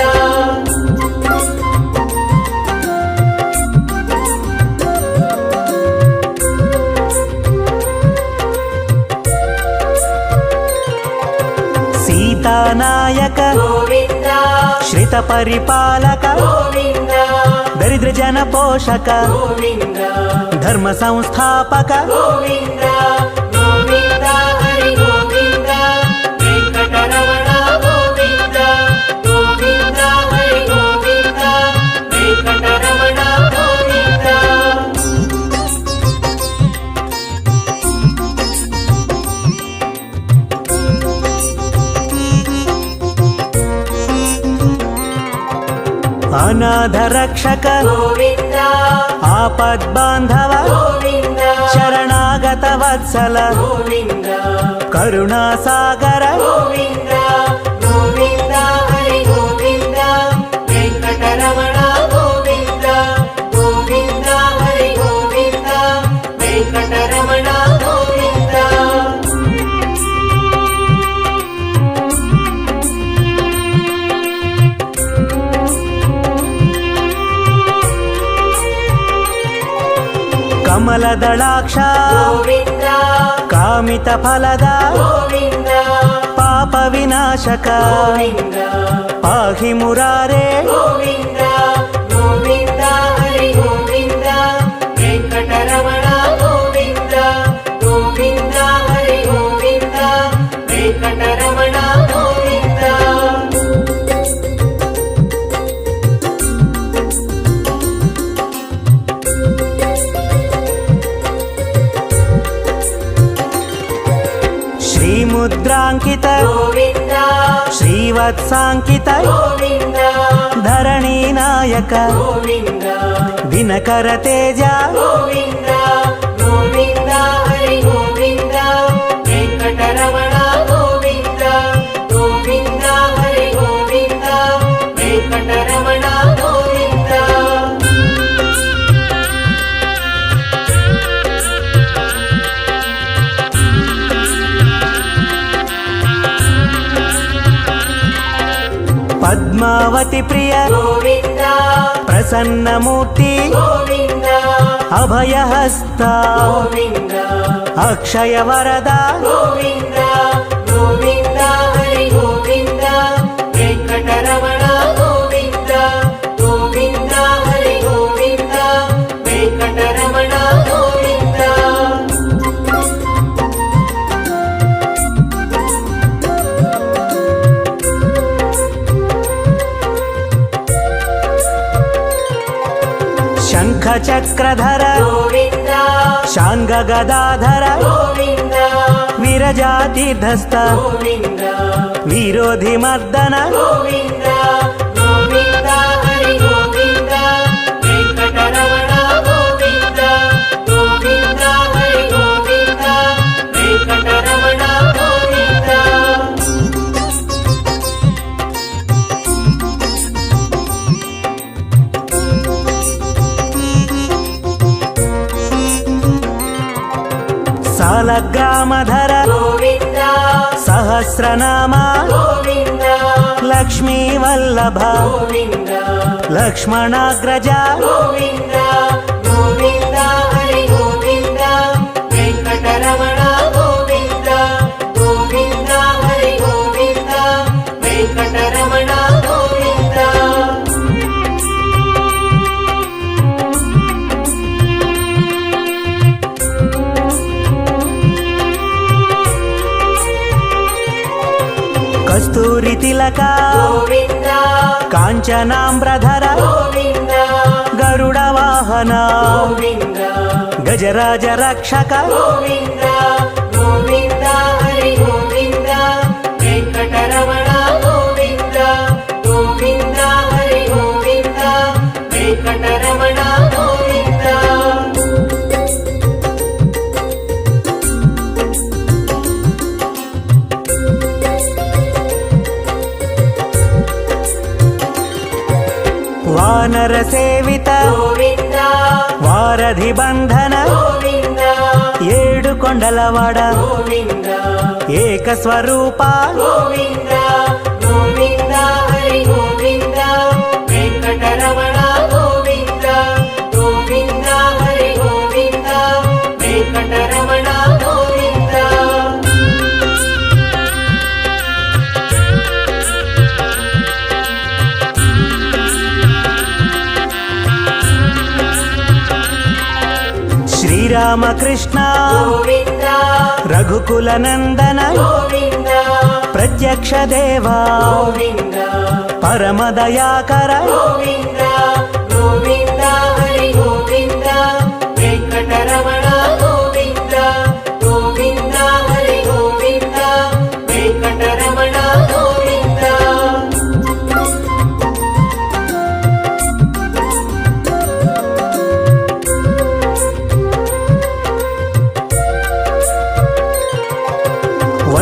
A: సీతానాయక
B: గోవింద
A: శ్రిత పరిపాలక
B: గోవింద
A: దరిద్ర జన పోషక
B: గోవింద
A: ధర్మ సంస్థాపక
B: గోవింద గోవింద హరి గోవింద వెంకటరమణ గోవింద గోవింద హరి గోవింద వెంకటరమణ గోవింద
A: ಅನಾಥ ರಕ್ಷಕ
B: ಗೋವಿಂದ
A: ಆಪದ್ಬಾಂಧವ
B: ಗೋವಿಂದ
A: ಶರಣಾಗತ ವತ್ಸಲ
B: ಗೋವಿಂದ
A: ಕರುಣಾಸಾಗರ
B: ಗೋವಿಂದ ಗೋವಿಂದ ಹರಿ ಗೋವಿಂದ ವೆಂಕಟರಮಣ ಗೋವಿಂದ ಗೋವಿಂದ ಹರಿ ಗೋವಿಂದ ವೆಂಕಟರಮಣ ಗೋವಿಂದ
A: ಕಮಲದಳಾಕ್ಷ
B: ಗೋವಿಂದ
A: ಕಾಮಿತ ಫಲದ
B: ಗೋವಿಂದ
A: ಪಾಪ ವಿನಾಶಕ
B: ಗೋವಿಂದ
A: ಪಾಹಿ ಮುರಾರೇ
B: ಗೋವಿಂದ ಗೋವಿಂದ ಹರಿ ಗೋವಿಂದ ವೆಂಕಟರಮಣ ಗೋವಿಂದ ಗೋವಿಂದ ಹರಿ ಗೋವಿಂದ ವೆಂಕಟರಮಣ ಗೋವಿಂದ
A: ಶ್ರೀಮುದ್ರಾಂಕಿತ
B: ಗೋವಿಂದ
A: ಶ್ರೀವತ್ಸಾಂಕಿತ
B: ಗೋವಿಂದ
A: ಧರಣಿ ನಾಯಕ
B: ಗೋವಿಂದ
A: ದಿನಕರ ತೇಜ
B: ಗೋವಿಂದ ಗೋವಿಂದ ಹರಿ ಗೋವಿಂದ ವೆಂಕಟರಮಣ ಗೋವಿಂದ ಗೋವಿಂದ ಹರಿ ಗೋವಿಂದ ವೆಂಕಟರಮಣ ಗೋವಿಂದ
A: ಪದ್ಮಾವತಿ ಪ್ರಿಯ
B: ಗೋವಿಂದ
A: ಪ್ರಸನ್ನ ಮೂರ್ತಿ
B: ಗೋವಿಂದ
A: ಅಭಯ ಹಸ್ತ
B: ಗೋವಿಂದ
A: ಅಕ್ಷಯ ವರದ
B: ಗೋವಿಂದ ಗೋವಿಂದ ಹರಿ ಗೋವಿಂದ ವೆಂಕಟರಮಣ ಗೋವಿಂದ ಗೋವಿಂದ ಹರಿ ಗೋವಿಂದ ವೆಂಕಟರಮಣ ಗೋವಿಂದ
A: ಶಂಖ ಚಕ್ರಧರ
B: ಗೋವಿಂದ
A: ಶಾಂಗ ಗದಾಧರ
B: ಗೋವಿಂದ
A: ವಿರಜಾತೀರ್ಧಸ್ಥ
B: ಗೋವಿಂದ
A: ವಿರೋಧಿ ಮರ್ದನ
B: ಗೋವಿಂದ ಗೋವಿಂದ ಹರಿ ಗೋವಿಂದ ವೆಂಕಟರಮಣ ಗೋವಿಂದ ಗೋವಿಂದ ಹರಿ ಗೋವಿಂದ ವೆಂಕಟರಮಣ ಗೋವಿಂದ
A: ಸಾಲಗ್ರಾಮಧರ
B: ಗೋವಿಂದ
A: ಸಹಸ್ರನಾಮ
B: ಗೋವಿಂದ
A: ಲಕ್ಷ್ಮೀ ವಲ್ಲಭ
B: ಗೋವಿಂದ
A: ಲಕ್ಷ್ಮಣಾಗ್ರಜ
B: ಗೋವಿಂದ ಗೋವಿಂದ ಹರಿ ಗೋವಿಂದ ವೆಂಕಟರಮಣ ಗೋವಿಂದ ಗೋವಿಂದ ಹರಿ ಗೋವಿಂದ ವೆಂಕಟರಮಣ ಗೋವಿಂದ
A: ಕಸ್ತೂರಿ ತಿಲಕ
B: ಗೋವಿಂದ
A: ಕಾಂಚನಾಂಬ್ರಧರ
B: ಗೋವಿಂದ
A: ಗರುಡ ವಾಹನ
B: ಗೋವಿಂದ
A: ಗಜರಾಜ ರಕ್ಷಕ
B: ಗೋವಿಂದ ಗೋವಿಂದ ಹರಿ ಗೋವಿಂದ ವೆಂಕಟರಮಣ ಗೋವಿಂದ ಗೋವಿಂದ ಹರಿ ಗೋವಿಂದ ವೆಂಕಟರಮಣ ಗೋವಿಂದ
A: ವಾನರ ಸೇವಿತ
B: ಗೋವಿಂದ
A: ವಾರಧಿ ಬಂಧನ
B: ಗೋವಿಂದ
A: ಏಳು ಕೊಂಡಲವಾಡ
B: ಗೋವಿಂದ
A: ಏಕ ಸ್ವರೂಪ
B: ಗೋವಿಂದ ಗೋವಿಂದ ಹರಿ ಗೋವಿಂದ ವೆಂಕಟರಮಣ ಗೋವಿಂದ ಗೋವಿಂದ ಹರಿ ಗೋವಿಂದ ವೆಂಕಟರಮಣ ಗೋವಿಂದ
A: ಶ್ರೀರಾಮಕೃಷ್ಣ
B: ಗೋವಿಂದ
A: ರಘುಕುಲ ನಂದನ
B: ಗೋವಿಂದ
A: ಪ್ರತ್ಯಕ್ಷ ದೇವ
B: ಗೋವಿಂದ
A: ಪರಮ ದಯಾಕರ
B: ಗೋವಿಂದ ಗೋವಿಂದ ಹರಿ ಗೋವಿಂದ ವೆಂಕಟರಮಣ ಗೋವಿಂದ ಗೋವಿಂದ ಹರಿ ಗೋವಿಂದ ವೆಂಕಟರಮಣ ಗೋವಿಂದ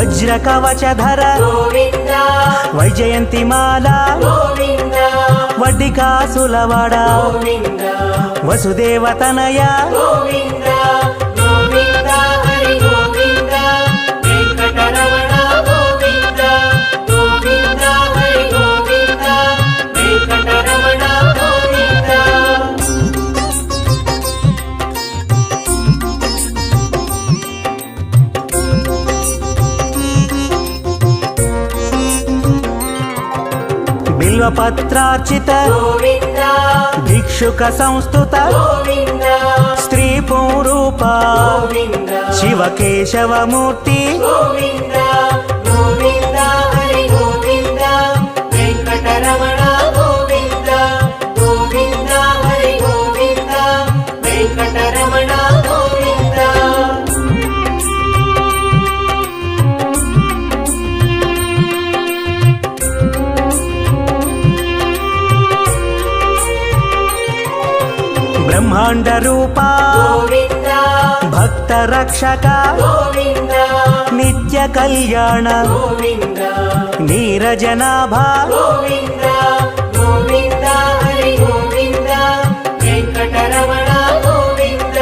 A: వజ్ర కవచధర
B: గోవింద
A: వైజయంతిమాల
B: గోవింద
A: వడ్డికాసులవాడ
B: గోవింద
A: వసుదేవతనయ
B: గోవింద గోవింద హరి గోవింద వెంకటరమణ గోవింద గోవింద హరి గోవింద వెంకటరమణ గోవింద
A: బిల్వపత్రార్చిత
B: గోవింద
A: భిక్షుక సంస్థుత
B: గోవింద
A: స్త్రీ పుంరూప
B: గోవింద
A: శివకేశవమూర్తి
B: గోవింద గోవింద హరి గోవింద వెంకటరమణ గోవింద గోవింద హరి గోవింద వెంకటరమణ గోవింద
A: బ్రహ్మాండ రూప
B: గోవింద
A: భక్త రక్షక
B: గోవింద
A: నిత్య కళ్యాణ
B: గోవింద
A: నీరజనాభ
B: గోవింద గోవింద హరి గోవింద వెంకటరమణ గోవింద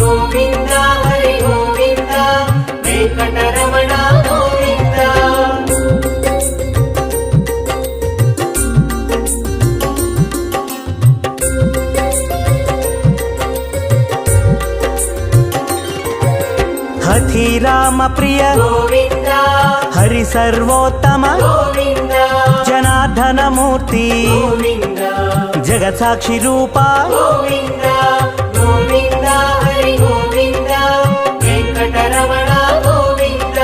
B: గోవింద హరి గోవింద వెంకటరమణ గోవింద
A: హఠి రామ ప్రియ
B: గోవింద
A: హరి సర్వోత్తమ
B: గోవింద
A: జనార్దన మూర్తి
B: గోవింద
A: జగత్ సాక్షి రూప
B: గోవింద గోవింద హరి గోవింద వెంకటరమణ గోవింద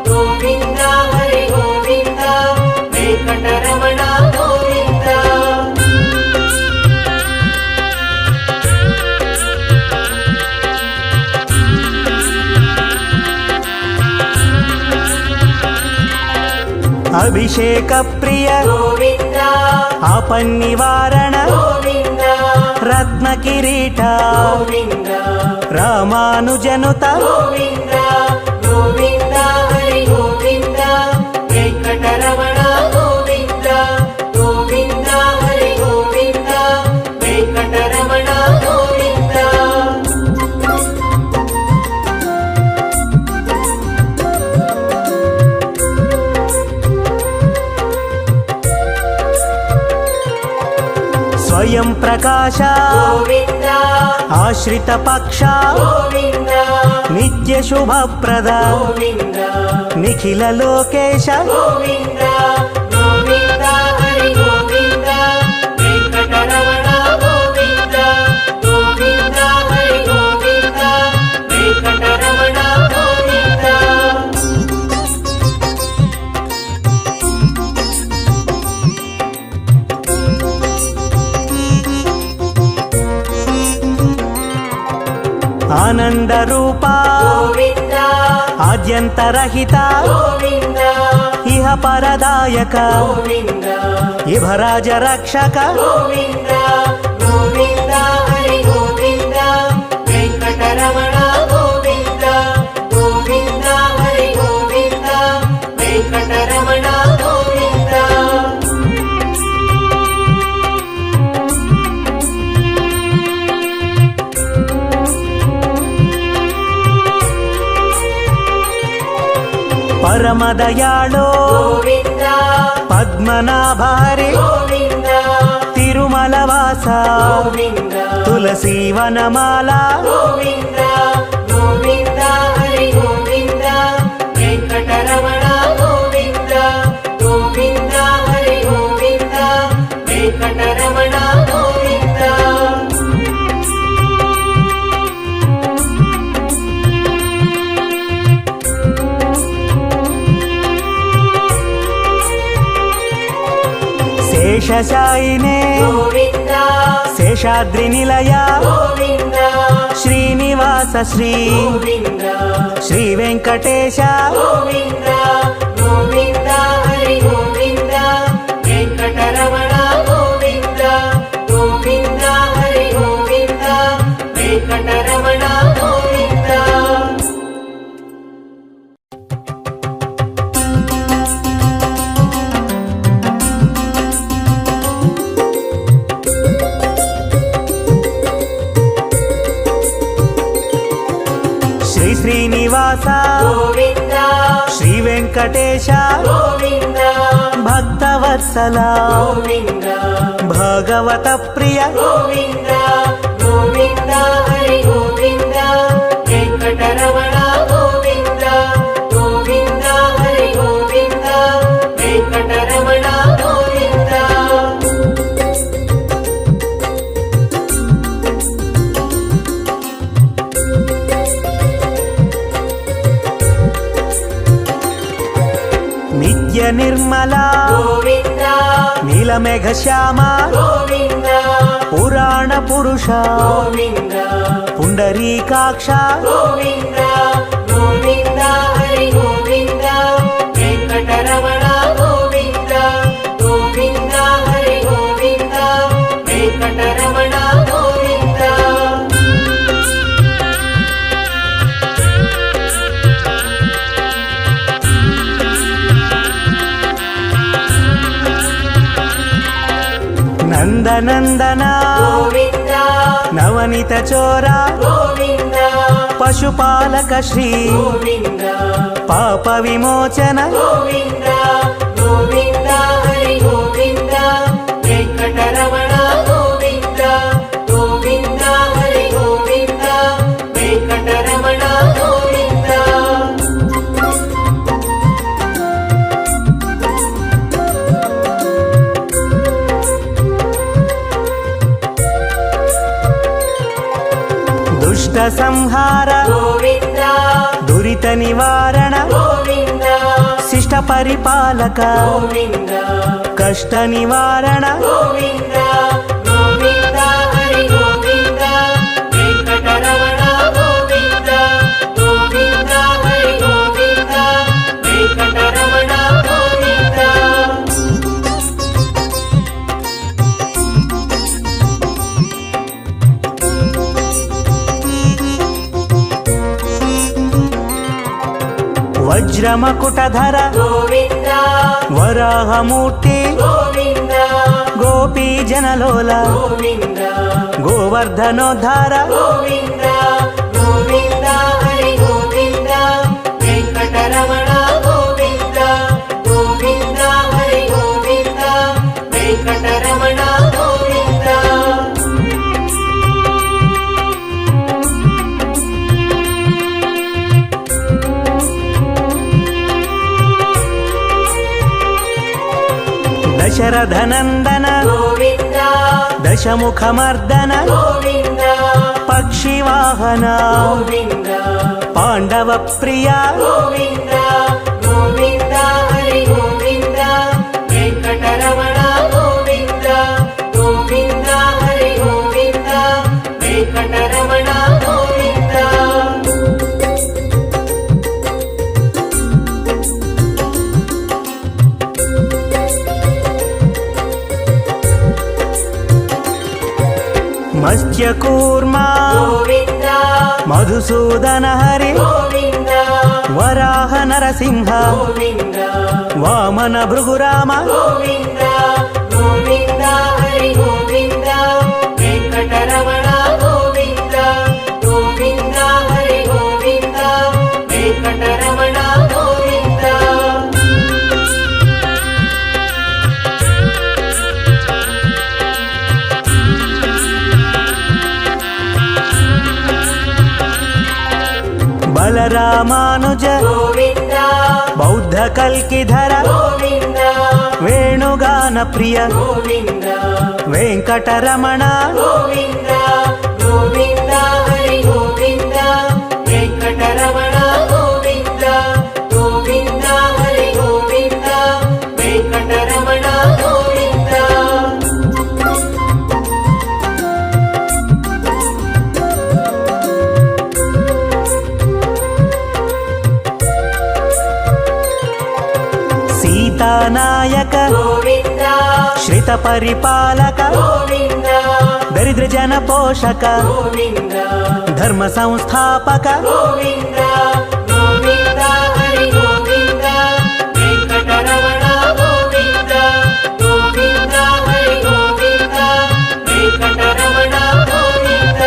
B: గోవింద హరి గోవింద వెంకటరమణ గోవింద
A: అభిషేక ప్రియ
B: గోవింద
A: ఆపన్నివారణ
B: గోవింద
A: రత్న కిరీట
B: గోవింద
A: రామానుజనుత
B: గోవింద గోవింద హరి గోవింద వెంకటరమణ గోవింద గోవింద హరి గోవింద వెంకటరమణ గోవింద
A: స్వయం ప్రకాశ
B: గోవింద
A: ఆశ్రిత పక్ష
B: గోవింద
A: నిత్య శుభప్రద
B: గోవింద
A: నిఖిల లోకేశ
B: గోవింద గోవింద హరి గోవింద వెంకటరమణ గోవింద గోవింద హరి గోవింద వెంకటరమణ గోవింద
A: ఆనంద రూప
B: గోవింద
A: ఆద్యంతరహిత
B: గోవింద
A: ఇహ పరదాయక
B: గోవింద
A: ఇభరాజ రక్షక
B: గోవింద గోవింద హరి గోవింద వెంకటరమణ గోవింద గోవింద హరి గోవింద వెంకటరమణ గోవింద
A: పరమదయాళో
B: గోవింద
A: పద్మనాభ హరి
B: గోవింద
A: తిరుమల వాస
B: గోవింద
A: తులసీ వనమాల
B: గోవింద గోవింద హరి గోవింద వెంకటరమణ గోవింద గోవింద హరి గోవింద వెంకటరమణ గోవింద
A: శేషశాయినే
B: గోవింద
A: శేషాద్రి నిలయ
B: గోవింద
A: శ్రీనివాస శ్రీ
B: గోవింద
A: శ్రీ వెంకటేశ
B: గోవింద గోవింద హరి గోవింద వెంకటరమణ గోవింద గోవింద హరి గోవింద వెంకటరమణ గోవింద
A: శ్రీనివాస
B: గోవింద
A: శ్రీ వెంకటేశ
B: గోవింద
A: భక్తవత్సల
B: గోవింద
A: భగవత ప్రియ
B: గోవింద గోవింద హరి గోవింద వెంకటరమణ గోవింద గోవింద హరి గోవింద వెంకటరమణ గోవింద
A: నిత్య నిర్మల
B: గోవింద
A: నీలమేఘ శ్యామ
B: గోవింద
A: పురాణ పురుష
B: గోవింద
A: పుండరీకాక్ష
B: గోవింద గోవింద హరి గోవింద వెంకటరమణ గోవింద గోవింద హరి గోవింద వెంకటరమణ గోవింద
A: నందనందన
B: గోవింద
A: నవనిత చోర
B: గోవింద
A: పశుపాలక శ్రీ
B: గోవింద
A: పాప విమోచన
B: గోవింద గోవింద హరి గోవింద వెంకటరమణ గోవింద గోవింద హరి గోవింద వెంకటరమణ గోవింద
A: దుష్ట సంహార
B: గోవింద
A: దురిత నివారణ
B: గోవింద
A: శిష్ట పరిపాలక
B: గోవింద
A: కష్ట నివారణ
B: గోవింద గోవింద హరి గోవింద వెంకటరమణ గోవింద గోవింద హరి గోవింద వెంకటరమణ గోవింద
A: వజ్రమకుటధర
B: గోవింద
A: వరాహమూర్తి
B: గోవింద
A: గోపీ జనలోల
B: గోవింద
A: గోవర్ధనోద్ధార
B: గోవింద గోవింద హరి గోవింద వెంకటరమణ గోవింద గోవింద హరి గోవింద వెంకటరమణ గోవింద
A: దశరథనందన
B: గోవింద
A: దశముఖమర్దన
B: గోవింద
A: పక్షివాహన
B: గోవింద
A: పాండవ ప్రియ
B: గోవింద గోవింద హరి గోవింద వెంకటరమణ గోవింద గోవింద హరి గోవింద వెంకటరమణ గోవింద
A: మత్స్యకూర్మ
B: గోవింద
A: మధుసూదన హరి
B: గోవింద
A: వరాహ నరసింహ
B: గోవింద
A: వామన భృగురామ
B: గోవింద గోవింద హరి గోవింద వెంకటరమణ గోవింద గోవింద హరి గోవింద వెంకటరమణ గోవింద
A: బలరామానుజ
B: గోవింద
A: బౌద్ధ కల్కిధర
B: గోవింద
A: వేణుగాన ప్రియ
B: గోవింద
A: వెంకటరమణ
B: గోవింద గోవింద హరి గోవింద వెంకటరమణ గోవింద గోవింద హరి గోవింద వెంకటరమణ గోవింద
A: సీతానాయక
B: గోవింద
A: శ్రిత పరిపాలక
B: గోవింద
A: దరిద్ర జన పోషక
B: గోవింద
A: ధర్మ సంస్థాపక
B: గోవింద గోవింద హరి గోవింద వెంకటరమణ గోవింద గోవింద హరి గోవింద వెంకటరమణ గోవింద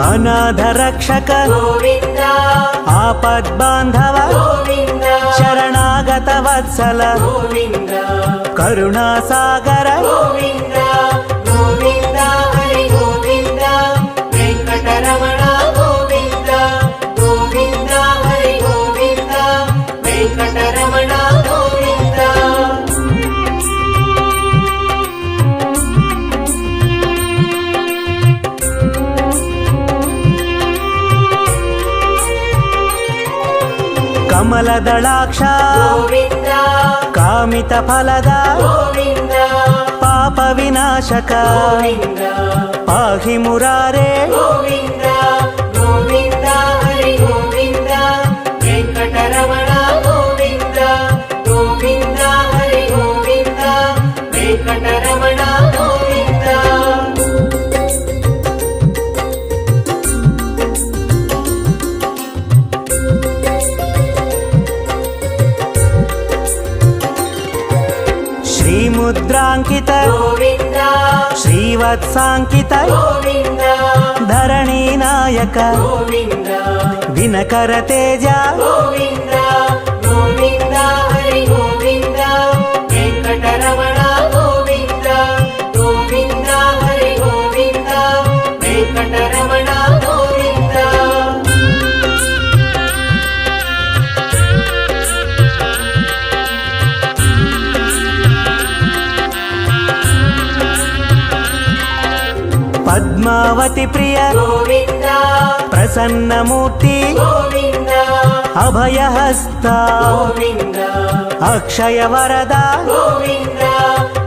A: ಅನಾಥ ರಕ್ಷಕ
B: ಗೋವಿಂದ
A: ಆಪದ್ಬಾಂಧವ
B: ಗೋವಿಂದ
A: ಶರಣಾಗತ ವತ್ಸಲ
B: ಗೋವಿಂದ
A: ಕರುಣಾಸಾಗರ
B: ಗೋವಿಂದ ಗೋವಿಂದ ಹರಿ ಗೋವಿಂದ ವೆಂಕಟರಮಣ ಗೋವಿಂದ ಗೋವಿಂದ ಹರಿ ಗೋವಿಂದ ವೆಂಕಟರಮಣ ಗೋವಿಂದ
A: ಕಮಲದಳಾಕ್ಷ
B: ಗೋವಿಂದ
A: ಕಾಮಿತ ಫಲದ
B: ಗೋವಿಂದ
A: ಪಾಪ ವಿನಾಶಕ
B: ಗೋವಿಂದ
A: ಪಾಹಿ ಮುರಾರೇ
B: ಗೋವಿಂದ ಗೋವಿಂದ ಹರಿ ಗೋವಿಂದ ವೆಂಕಟರಮಣ ಗೋವಿಂದ ಗೋವಿಂದ ಹರಿ ಗೋವಿಂದ ವೆಂಕಟರಮಣ ಗೋವಿಂದ
A: ಶ್ರೀಮುದ್ರಾಂಕಿತ
B: ಗೋವಿಂದ
A: ಶ್ರೀವತ್ಸಾಂಕಿತ
B: ಗೋವಿಂದ
A: ಧರಣಿ ನಾಯಕ
B: ಗೋವಿಂದ
A: ದಿನಕರ ತೇಜ
B: ಗೋವಿಂದ ಗೋವಿಂದ ಹರಿ ಗೋವಿಂದ ವೆಂಕಟರಮಣ ಗೋವಿಂದ ಗೋವಿಂದ ಹರಿ ಗೋವಿಂದ ವೆಂಕಟರಮಣ ಗೋವಿಂದ
A: ಪದ್ಮಾವತಿ ಪ್ರಿಯ
B: ಗೋವಿಂದ
A: ಪ್ರಸನ್ನ ಮೂರ್ತಿ
B: ಗೋವಿಂದ
A: ಅಭಯ ಹಸ್ತ
B: ಗೋವಿಂದ
A: ಅಕ್ಷಯ ವರದ
B: ಗೋವಿಂದ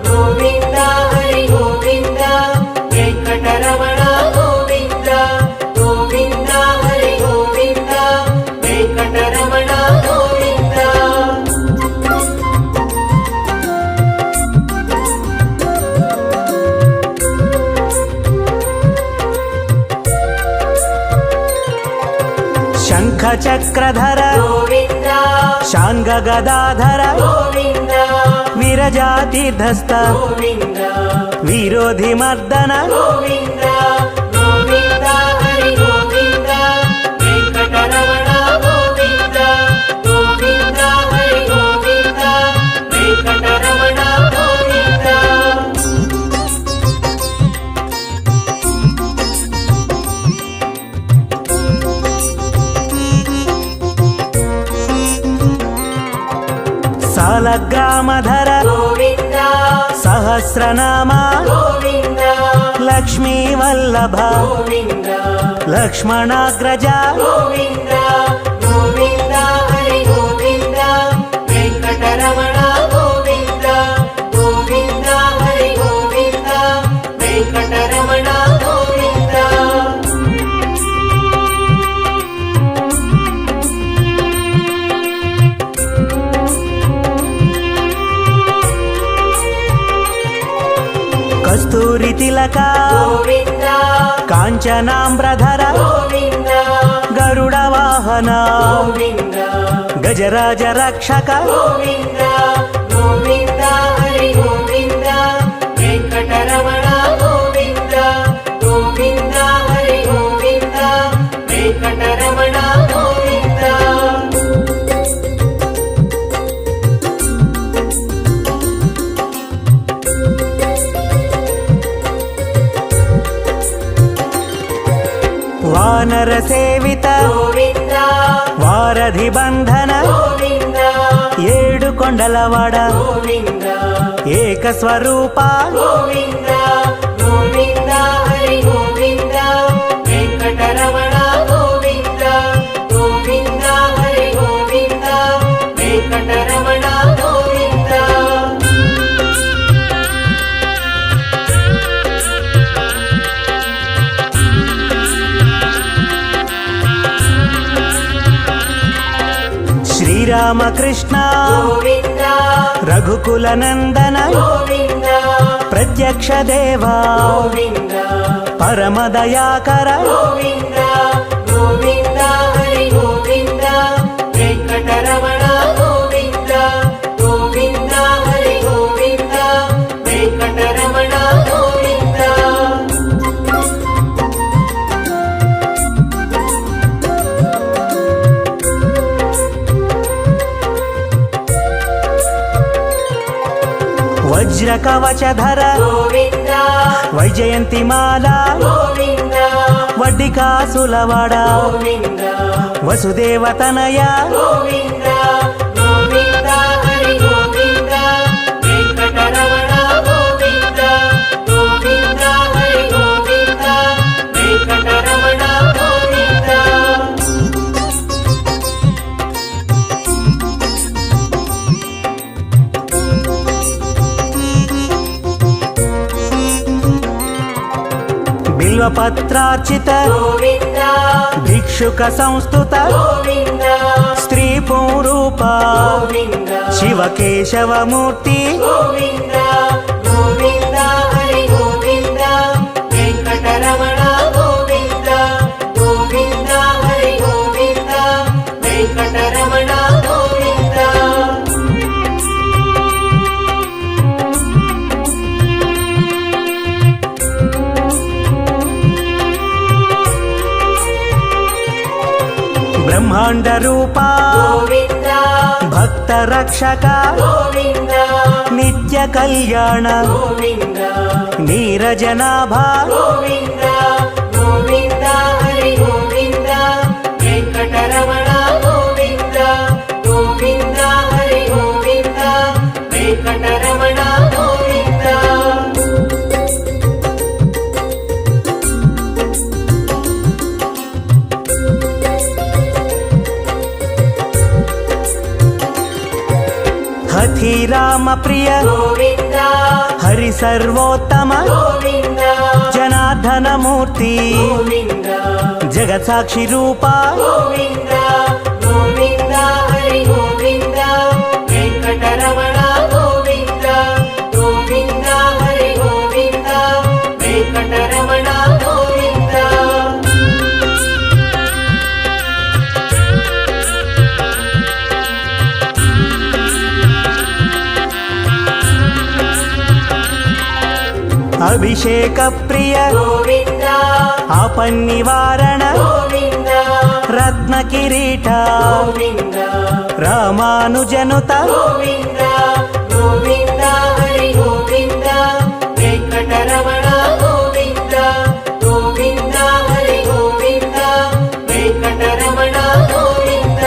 B: ಗೋವಿಂದ ಹರಿ ಗೋವಿಂದ ವೆಂಕಟರಮಣ ಗೋವಿಂದ ಗೋವಿಂದ ಹರಿ ಗೋವಿಂದ ವೆಂಕಟರಮಣ ಗೋವಿಂದ
A: ಶಂಖ ಚಕ್ರಧರ
B: ಗೋವಿಂದ
A: ಶಾಂಗ ಗದಾಧರ
B: ಗೋವಿಂದ
A: ವಿರಜಾತಿಧಸ್ತ
B: ಗೋವಿಂದ
A: ವಿರೋಧಿ ಮರ್ದನ
B: ಗೋವಿಂದ ಗೋವಿಂದ ಹರಿ ಗೋವಿಂದ ವೆಂಕಟರಮಣ ಗೋವಿಂದ ಗೋವಿಂದ ಹರಿ ಗೋವಿಂದ ವೆಂಕಟರಮಣ ಗೋವಿಂದ
A: ಸಾಲಗ್ರಾಮಧರ
B: ಗೋವಿಂದ
A: ಸಹಸ್ರನಾಮ
B: ಗೋವಿಂದ
A: ಲಕ್ಷ್ಮೀ ವಲ್ಲಭ
B: ಗೋವಿಂದ
A: ಲಕ್ಷ್ಮಣಾಗ್ರಜ
B: ಗೋವಿಂದ ಗೋವಿಂದ ಹರಿ ಗೋವಿಂದ ವೆಂಕಟರಮಣ ಗೋವಿಂದ ಗೋವಿಂದ ಹರಿ ಗೋವಿಂದ ವೆಂಕಟರಮಣ ಗೋವಿಂದ
A: ಕಸ್ತೂರಿ ತಿಲಕ
B: ಗೋವಿಂದ
A: ಕಾಂಚನಾಂಬ್ರಧರ
B: ಗೋವಿಂದ
A: ಗರುಡ ವಾಹನ
B: ಗೋವಿಂದ
A: ಗಜರಾಜ ರಕ್ಷಕ
B: ಗೋವಿಂದ ಗೋವಿಂದ ಹರಿ ಗೋವಿಂದ ವೆಂಕಟರಮಣ ಗೋವಿಂದ ಗೋವಿಂದ ಹರಿ ಗೋವಿಂದ ವೆಂಕಟರಮಣ ಗೋವಿಂದ
A: ವಾನರ ಸೇವಿತ
B: ಗೋವಿಂದ
A: ವಾರಧಿ ಬಂಧನ
B: ಗೋವಿಂದ
A: ಏಳು ಕೊಂಡಲವಾಡ
B: ಗೋವಿಂದ
A: ಏಕ ಸ್ವರೂಪ
B: ಗೋವಿಂದ ಗೋವಿಂದ ಹರಿ ಗೋವಿಂದ ವೆಂಕಟರಮಣ ಗೋವಿಂದ ಗೋವಿಂದ ಹರಿ ಗೋವಿಂದ ವೆಂಕಟರಮಣ ಗೋವಿಂದ
A: ಶ್ರೀರಾಮಕೃಷ್ಣ
B: ಗೋವಿಂದ
A: ರಘುಕುಲ ನಂದನ
B: ಗೋವಿಂದ
A: ಪ್ರತ್ಯಕ್ಷ ದೇವ
B: ಗೋವಿಂದ
A: ಪರಮ ದಯಾಕರ
B: ಗೋವಿಂದ ಗೋವಿಂದ ಹರಿ ಗೋವಿಂದ ವೆಂಕಟರಮಣ ಗೋವಿಂದ ಗೋವಿಂದ ಹರಿ ಗೋವಿಂದ ವೆಂಕಟರಮಣ ಗೋವಿಂದ
A: కవచధర
B: గోవింద
A: వైజయంతిమాల
B: గోవింద
A: వడ్డికాసులవాడ
B: గోవింద
A: వసుదేవతనయ
B: గోవింద గోవింద హరి గోవింద వెంకటరమణ గోవింద గోవింద హరి గోవింద వెంకటరమణ గోవింద
A: బిల్వపత్రార్చిత
B: గోవింద
A: భిక్షుక సంస్థుత
B: గోవింద
A: స్త్రీ పూరూప
B: గోవింద
A: శివకేశవమూర్తి
B: గోవింద గోవింద హరి గోవింద వెంకటరమణ గోవింద గోవింద హరి గోవింద వెంకటరమణ గోవింద
A: బ్రహ్మాండ రూప
B: గోవింద
A: భక్త రక్షక
B: గోవింద
A: నిత్య కళ్యాణ
B: గోవింద
A: నీరజనాభ
B: గోవింద గోవింద హరి గోవింద వెంకటరమణ గోవింద గోవింద హరి గోవింద వెంకటరమణ గోవింద
A: హఠి రామ ప్రియ
B: గోవింద
A: హరి సర్వోత్తమ
B: గోవింద
A: జనార్దన మూర్తి
B: గోవింద
A: జగత్సాక్షి రూప
B: గోవింద గోవింద హరి గోవింద వెంకటరమణ గోవింద గోవింద హరి గోవింద వెంకటరమణ గోవింద
A: అభిషేక ప్రియ
B: గోవింద
A: ఆపన్నివారణ
B: గోవింద
A: రత్న కిరీట
B: గోవింద
A: రామానుజనుత
B: గోవింద గోవింద హరి గోవింద వెంకటరమణ గోవింద గోవింద హరి గోవింద వెంకటరమణ గోవింద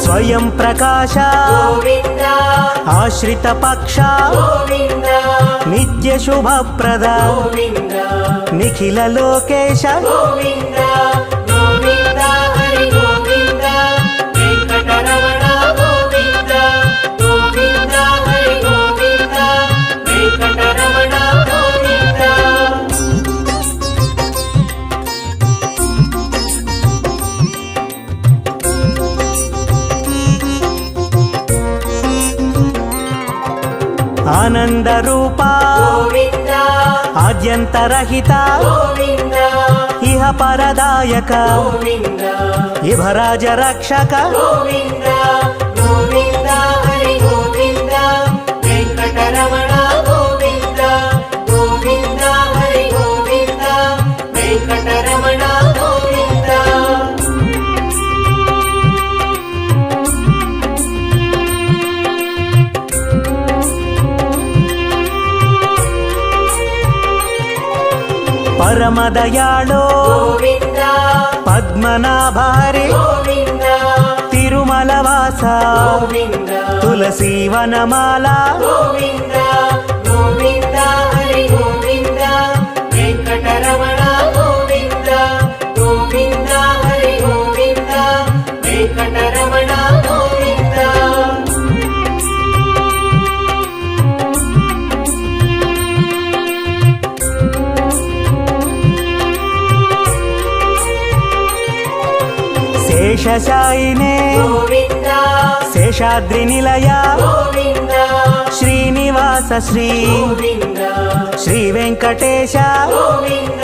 A: స్వయం ప్రకాశ
B: గోవింద
A: ఆశ్రిత పక్ష
B: గోవింద
A: నిత్య శుభప్రద
B: గోవింద
A: నిఖిల లోకేశ
B: గోవింద గోవింద హరి గోవింద వెంకటరమణ గోవింద గోవింద హరి గోవింద వెంకటరమణ గోవింద
A: ఆనంద రూప
B: గోవింద
A: ఆద్యంతరహిత
B: గోవింద
A: ఇహ పరదాయక
B: గోవింద
A: ఇభరాజ రక్షక
B: గోవింద గోవింద హరి గోవింద వెంకటరమణ గోవింద గోవింద హరి గోవింద వెంకటరమణ గోవింద
A: పరమదయాళో
B: గోవింద
A: పద్మనాభారి
B: గోవింద
A: తిరుమల వాస
B: గోవింద
A: తులసీవనమాల
B: గోవింద గోవింద హరి గోవింద వెంకటరమణ గోవింద గోవింద హరి గోవింద వెంకటరమణ గోవింద
A: శేషశాయినే
B: గోవింద
A: శేషాద్రి నిలయ
B: గోవింద
A: శ్రీనివాస శ్రీ
B: గోవింద
A: శ్రీ వెంకటేశ
B: గోవింద